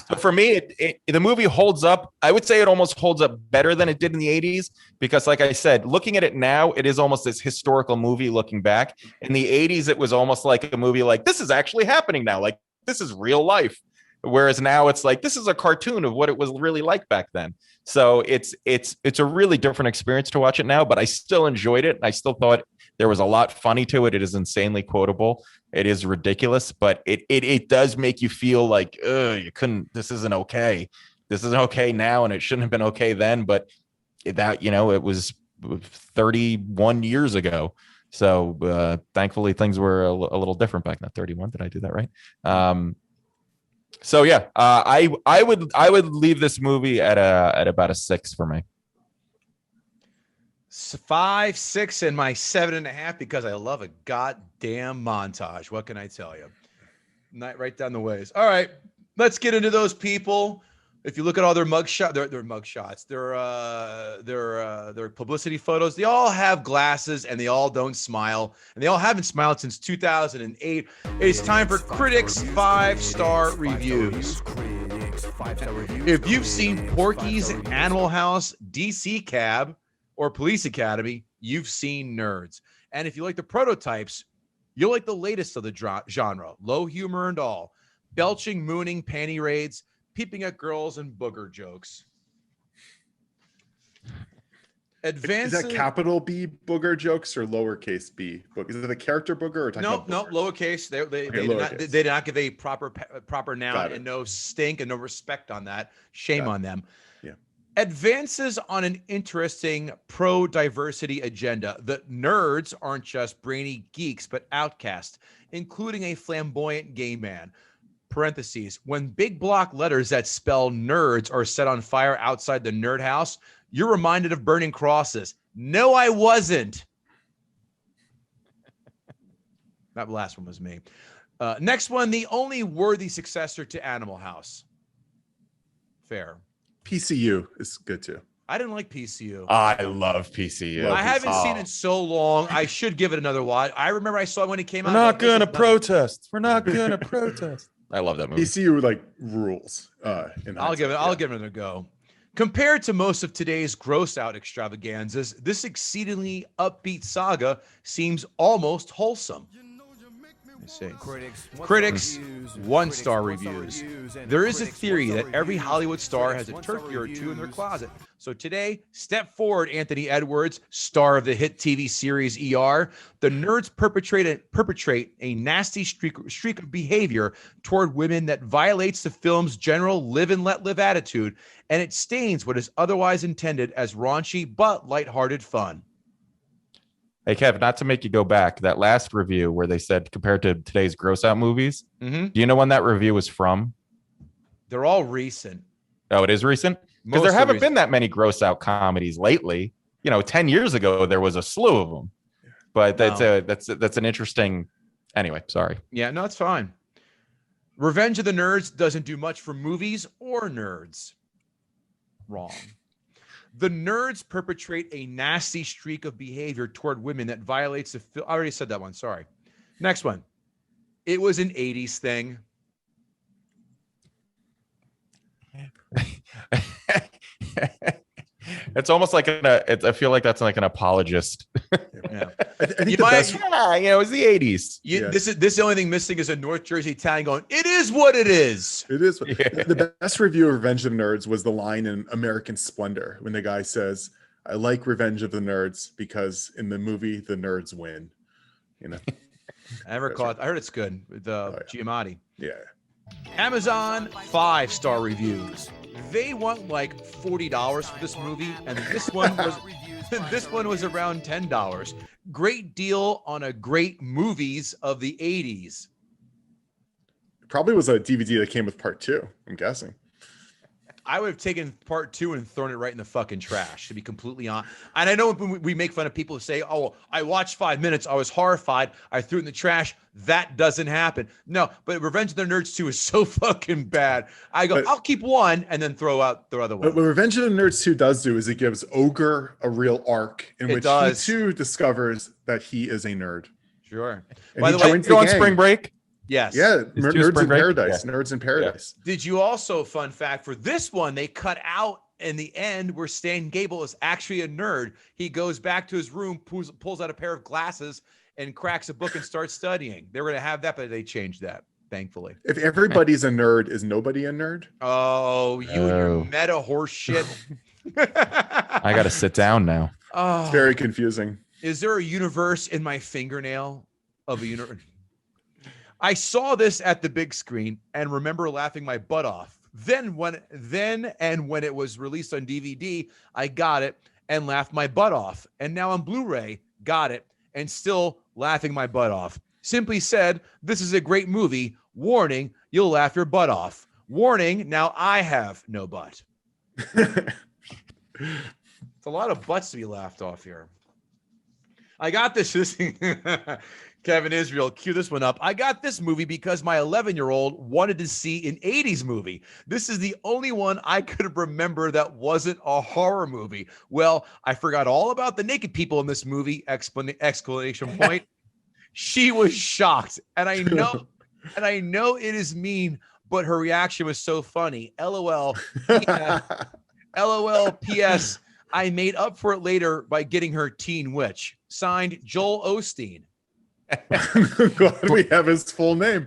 So for me, the movie holds up. I would say it almost holds up better than it did in the 80s because, like I said, looking at it now, it is almost this historical movie looking back. In the 80s, it was almost like a movie like, this is actually happening now. Like, this is real life. Whereas now it's like, this is a cartoon of what it was really like back then. So it's a really different experience to watch it now, but I still enjoyed it. I still thought there was a lot funny to it. It is insanely quotable. It is ridiculous, but it does make you feel like, this isn't okay. This isn't okay now, and it shouldn't have been okay then. But it was 31 years ago. So thankfully things were a little different back then. 31, did I do that right? So yeah, I would leave this movie at about a 6 for me. 5, 6, and my 7.5 because I love a goddamn montage. What can I tell you? Right down the ways. All right, let's get into those people. If you look at all their mugshots, their publicity photos, they all have glasses and they all don't smile, and they all haven't smiled since 2008. It's time for Critics 5-star reviews. If you've seen Porky's, Animal House, DC Cab, or Police Academy, you've seen Nerds. And if you like the prototypes, you'll like the latest of the genre, low humor and all, belching, mooning, panty raids, peeping at girls, and booger jokes. Is that capital B booger jokes or lowercase b? Is it a character booger or no, lowercase. They did not give a proper noun and no stink and no respect on that. Shame on them. Yeah. Advances on an interesting pro-diversity agenda. The nerds aren't just brainy geeks, but outcasts, including a flamboyant gay man. Parentheses, when big block letters that spell nerds are set on fire outside the nerd house, you're reminded of burning crosses. No, I wasn't. That last one was me. Next one, the only worthy successor to Animal House. Fair. PCU is good too. I didn't like PCU. I love PCU. I haven't seen it so long. I should give it another watch. I remember I saw it when it came out. We're not going to protest. We're not going to protest. I love that movie. PCU like rules. I'll give it another go. Compared to most of today's gross out extravaganzas, this exceedingly upbeat saga seems almost wholesome. Critics 1-star reviews. There is a theory that every Hollywood star has a turkey or two in their closet. So today, step forward, Anthony Edwards, star of the hit TV series ER. The nerds perpetrate a nasty streak of behavior toward women that violates the film's general live and let live attitude, and it stains what is otherwise intended as raunchy but lighthearted fun. Hey, Kev, not to make you go back, that last review where they said compared to today's gross out movies, do you know when that review was from? They're all recent. Oh, it is recent? Because there haven't been that many gross out comedies lately. 10 years ago, there was a slew of them. But that's an interesting... Anyway, sorry. Yeah, no, it's fine. Revenge of the Nerds doesn't do much for movies or nerds. Wrong. The nerds perpetrate a nasty streak of behavior toward women that violates the film. I already said that one. Sorry. Next one. It was an 80s thing. It's almost like I feel like that's like an apologist. Yeah. I think it was the 80s. This is the only thing missing is a North Jersey Italian going, it is what it is. It is. Yeah. The best review of Revenge of the Nerds was the line in American Splendor when the guy says, I like Revenge of the Nerds because in the movie, the nerds win. I heard it's good with Giamatti. Yeah. Amazon 5-star reviews. They want like $40 for this movie, and this one was around $10. Great deal on a great movies of the 80s. Probably was a DVD that came with part 2, I'm guessing. I would have taken part 2 and thrown it right in the fucking trash, to be completely honest. And I know when we make fun of people who say, oh, I watched 5 minutes, I was horrified, I threw it in the trash. That doesn't happen. No, but Revenge of the Nerds 2 is so fucking bad. I go, I'll keep one and then throw out the other one. But what Revenge of the Nerds 2 does do is it gives Ogre a real arc in which he too discovers that he is a nerd. Sure. And by the way, you on spring break? Yes. Yeah, Nerds in break? Paradise. Yeah. Nerds in Paradise. Did you also, fun fact, for this one, they cut out in the end where Stan Gable is actually a nerd. He goes back to his room, pulls out a pair of glasses, and cracks a book and starts studying. They were going to have that, but they changed that, thankfulully. If everybody's a nerd, is nobody a nerd? Oh, and your meta horse shit. I got to sit down now. Oh, It's very confusing. Is there a universe in my fingernail of a universe? I saw this at the big screen and remember laughing my butt off. Then when it was released on DVD, I got it and laughed my butt off. And now on Blu-ray, got it and still laughing my butt off. Simply said, this is a great movie. Warning, you'll laugh your butt off. Warning, now I have no butt. It's a lot of butts to be laughed off here. I got this. Kevin Israel, cue this one up. I got this movie because my 11-year-old wanted to see an 80s movie. This is the only one I could remember that wasn't a horror movie. Well, I forgot all about the naked people in this movie, exclamation point. She was shocked. And I know it is mean, but her reaction was so funny. LOL. LOL PS. I made up for it later by getting her Teen Witch. Signed, Joel Osteen. Glad we have his full name.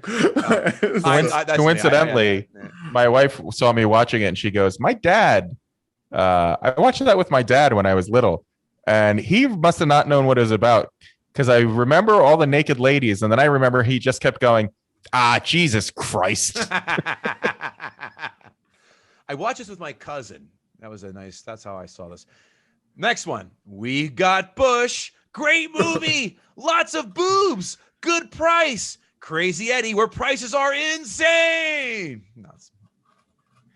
Coincidentally, my wife saw me watching it and she goes, my dad, I watched that with my dad when I was little, and he must have not known what it was about, because I remember all the naked ladies, and then I remember he just kept going, Jesus Christ. I watched this with my cousin. That's how I saw this. Next one. We Got Bush. Great movie. Lots of boobs. Good price. Crazy Eddie, where prices are insane.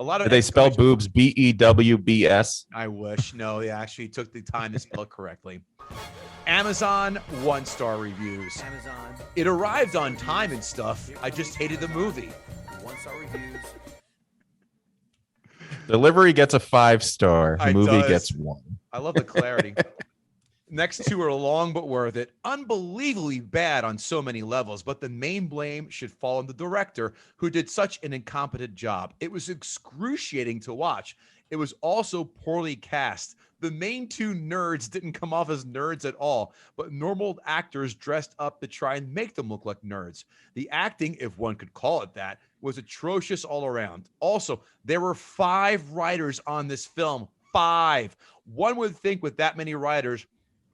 A lot of Did they spell boobs BEWBS? I wish. No, they actually took the time to spell it correctly. Amazon 1-star reviews. Amazon. It arrived on time and stuff. I just hated the movie. 1-star reviews. Delivery gets a 5-star. Movie gets 1. I love the clarity. Next two are long but worth it. Unbelievably bad on so many levels, but the main blame should fall on the director, who did such an incompetent job. It was excruciating to watch. It was also poorly cast. The main two nerds didn't come off as nerds at all, but normal actors dressed up to try and make them look like nerds. The acting, if one could call it that, was atrocious all around. Also, there were 5 writers on this film. 5. One would think with that many writers,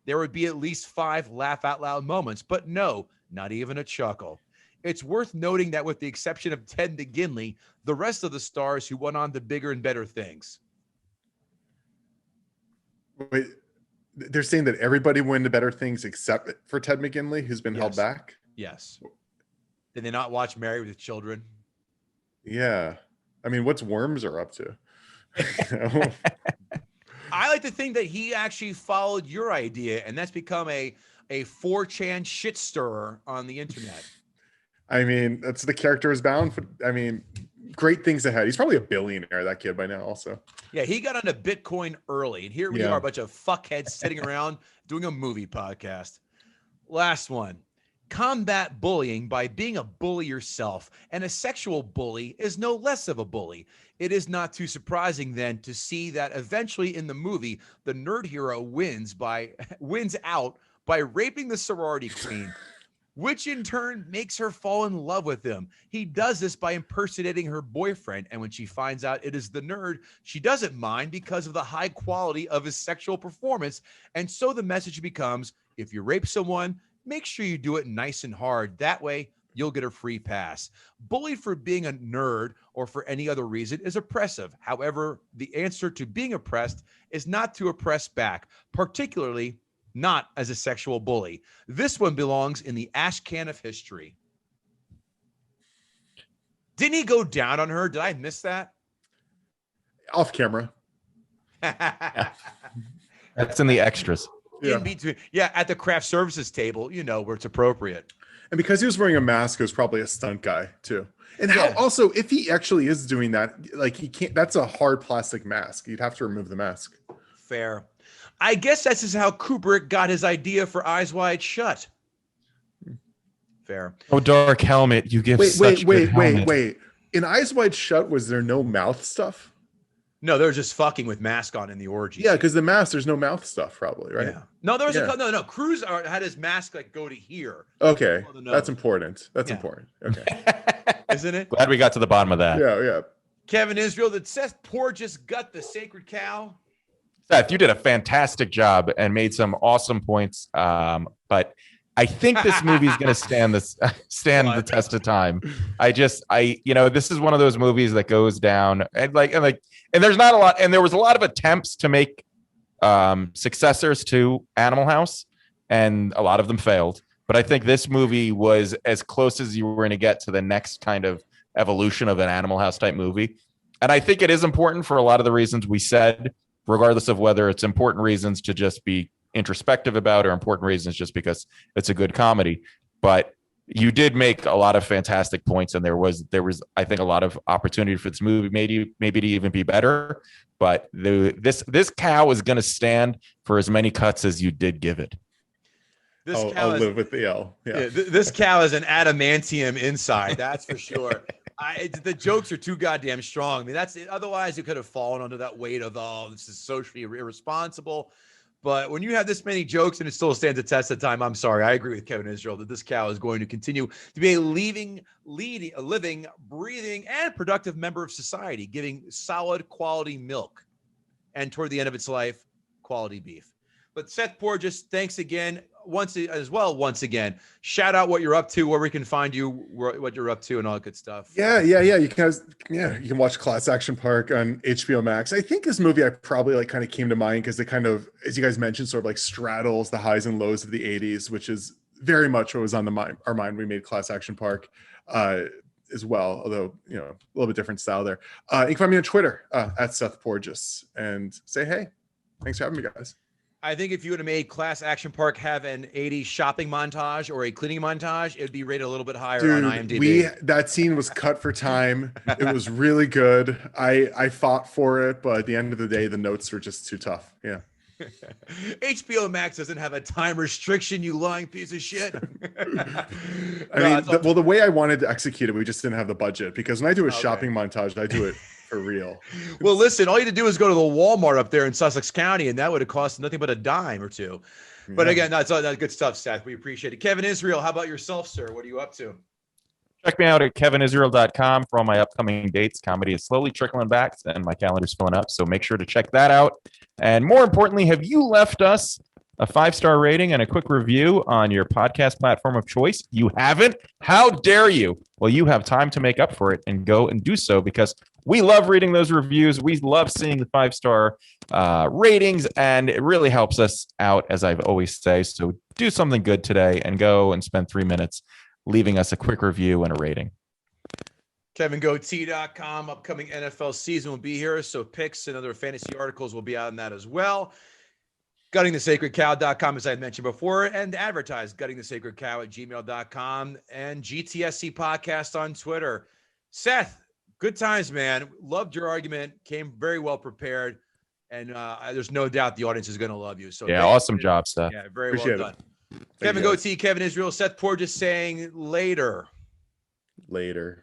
there would be at least 5 laugh out loud moments, but no, not even a chuckle. It's worth noting that with the exception of Ted McGinley, the rest of the stars who went on to bigger and better things. Wait, they're saying that everybody went to better things except for Ted McGinley, who's been held back? Yes. Did they not watch Married with Children? Yeah. I mean, what's Worms up to? I like to think that he actually followed your idea, and that's become a 4chan shit stirrer on the internet. I mean, that's the character is bound for. I mean, great things ahead. He's probably a billionaire, that kid, by now also. Yeah, he got onto Bitcoin early, and here we are, a bunch of fuckheads sitting around doing a movie podcast. Last one. Combat bullying by being a bully yourself, and a sexual bully is no less of a bully. It is not too surprising then to see that eventually in the movie, the nerd hero wins out by raping the sorority queen, which in turn makes her fall in love with him. He does this by impersonating her boyfriend, and when she finds out it is the nerd, she doesn't mind because of the high quality of his sexual performance. And so the message becomes, if you rape someone, make sure you do it nice and hard. That way, you'll get a free pass. Bullied for being a nerd or for any other reason is oppressive. However, the answer to being oppressed is not to oppress back, particularly not as a sexual bully. This one belongs in the ash can of history. Didn't he go down on her? Did I miss that? Off camera. That's in the extras. In between, at the craft services table, where it's appropriate. And because he was wearing a mask, it was probably a stunt guy too. And how also, if he actually is doing that, like he can't, that's a hard plastic mask. You'd have to remove the mask. Fair. I guess that's just how Kubrick got his idea for Eyes Wide Shut. Fair. Oh, Dark Helmet, you give wait. In Eyes Wide Shut, was there no mouth stuff? No, they're just fucking with mask on in the orgy. Yeah, because the mask, there's no mouth stuff, probably, right? Yeah. No, there was no. Cruz had his mask like go to here. Okay, that's important. That's important. Okay, isn't it? Glad we got to the bottom of that. Yeah. Kevin Israel, did Seth Porges gut the sacred cow? Seth, you did a fantastic job and made some awesome points. But I think this movie is going to stand the test of time. This is one of those movies that goes down and there's not a lot, and there was a lot of attempts to make successors to Animal House, and a lot of them failed. But I think this movie was as close as you were going to get to the next kind of evolution of an Animal House type movie. And I think it is important for a lot of the reasons we said, regardless of whether it's important reasons to just be introspective about or important reasons just because it's a good comedy. But you did make a lot of fantastic points, and there was I think a lot of opportunity for this movie maybe to even be better. But this cow is going to stand for as many cuts as you did give it. I'll live with the L. Yeah. This cow is an adamantium inside, that's for sure. The jokes are too goddamn strong. I mean, that's it. Otherwise, you could have fallen under that weight of, this is socially irresponsible. But when you have this many jokes and it still stands the test of time, I'm sorry. I agree with Kevin Israel that this cow is going to continue to be a living, breathing, and productive member of society, giving solid quality milk. And toward the end of its life, quality beef. But Seth Porges, thanks again. Once again, shout out what you're up to, where we can find you, what you're up to, and all that good stuff. Yeah. You can watch Class Action Park on HBO Max. I think this movie I probably kind of came to mind because it kind of, as you guys mentioned, sort of straddles the highs and lows of the 80s, which is very much what was on our mind. We made Class Action Park as well, although a little bit different style there. You can find me on Twitter at Seth Porges, and say hey. Thanks for having me, guys. I think if you would have made Class Action Park have an 80s shopping montage or a cleaning montage, it would be rated a little bit higher on IMDb. That scene was cut for time. It was really good. I fought for it, but at the end of the day, the notes were just too tough. Yeah. HBO Max doesn't have a time restriction, you lying piece of shit. The way I wanted to execute it, we just didn't have the budget, because when I do a shopping montage, I do it for real. Well, listen, all you had to do is go to the Walmart up there in Sussex County, and that would have cost nothing but a dime or two. But again, that's all that good stuff, Seth. We appreciate it. Kevin Israel, how about yourself, sir? What are you up to? Check me out at kevinisrael.com for all my upcoming dates. Comedy is slowly trickling back, and my calendar's filling up, so make sure to check that out. And more importantly, have you left us a 5-star rating and a quick review on your podcast platform of choice? You haven't? How dare you? Well, you have time to make up for it and go and do so, because we love reading those reviews. We love seeing the 5-star ratings, and it really helps us out, as I've always say. So do something good today and go and spend 3 minutes leaving us a quick review and a rating. KevinGoatee.com. Upcoming NFL season will be here, so picks and other fantasy articles will be out on that as well. Guttingthesacredcow.com, as I mentioned before, and advertise guttingthesacredcow at gmail.com, and GTSC podcast on Twitter. Seth, good times, man. Loved your argument. Came very well prepared, and there's no doubt the audience is going to love you. So yeah, awesome job, Seth. Yeah, very well done. Kevin Goatee, Kevin Israel, Seth Porges saying later. Later.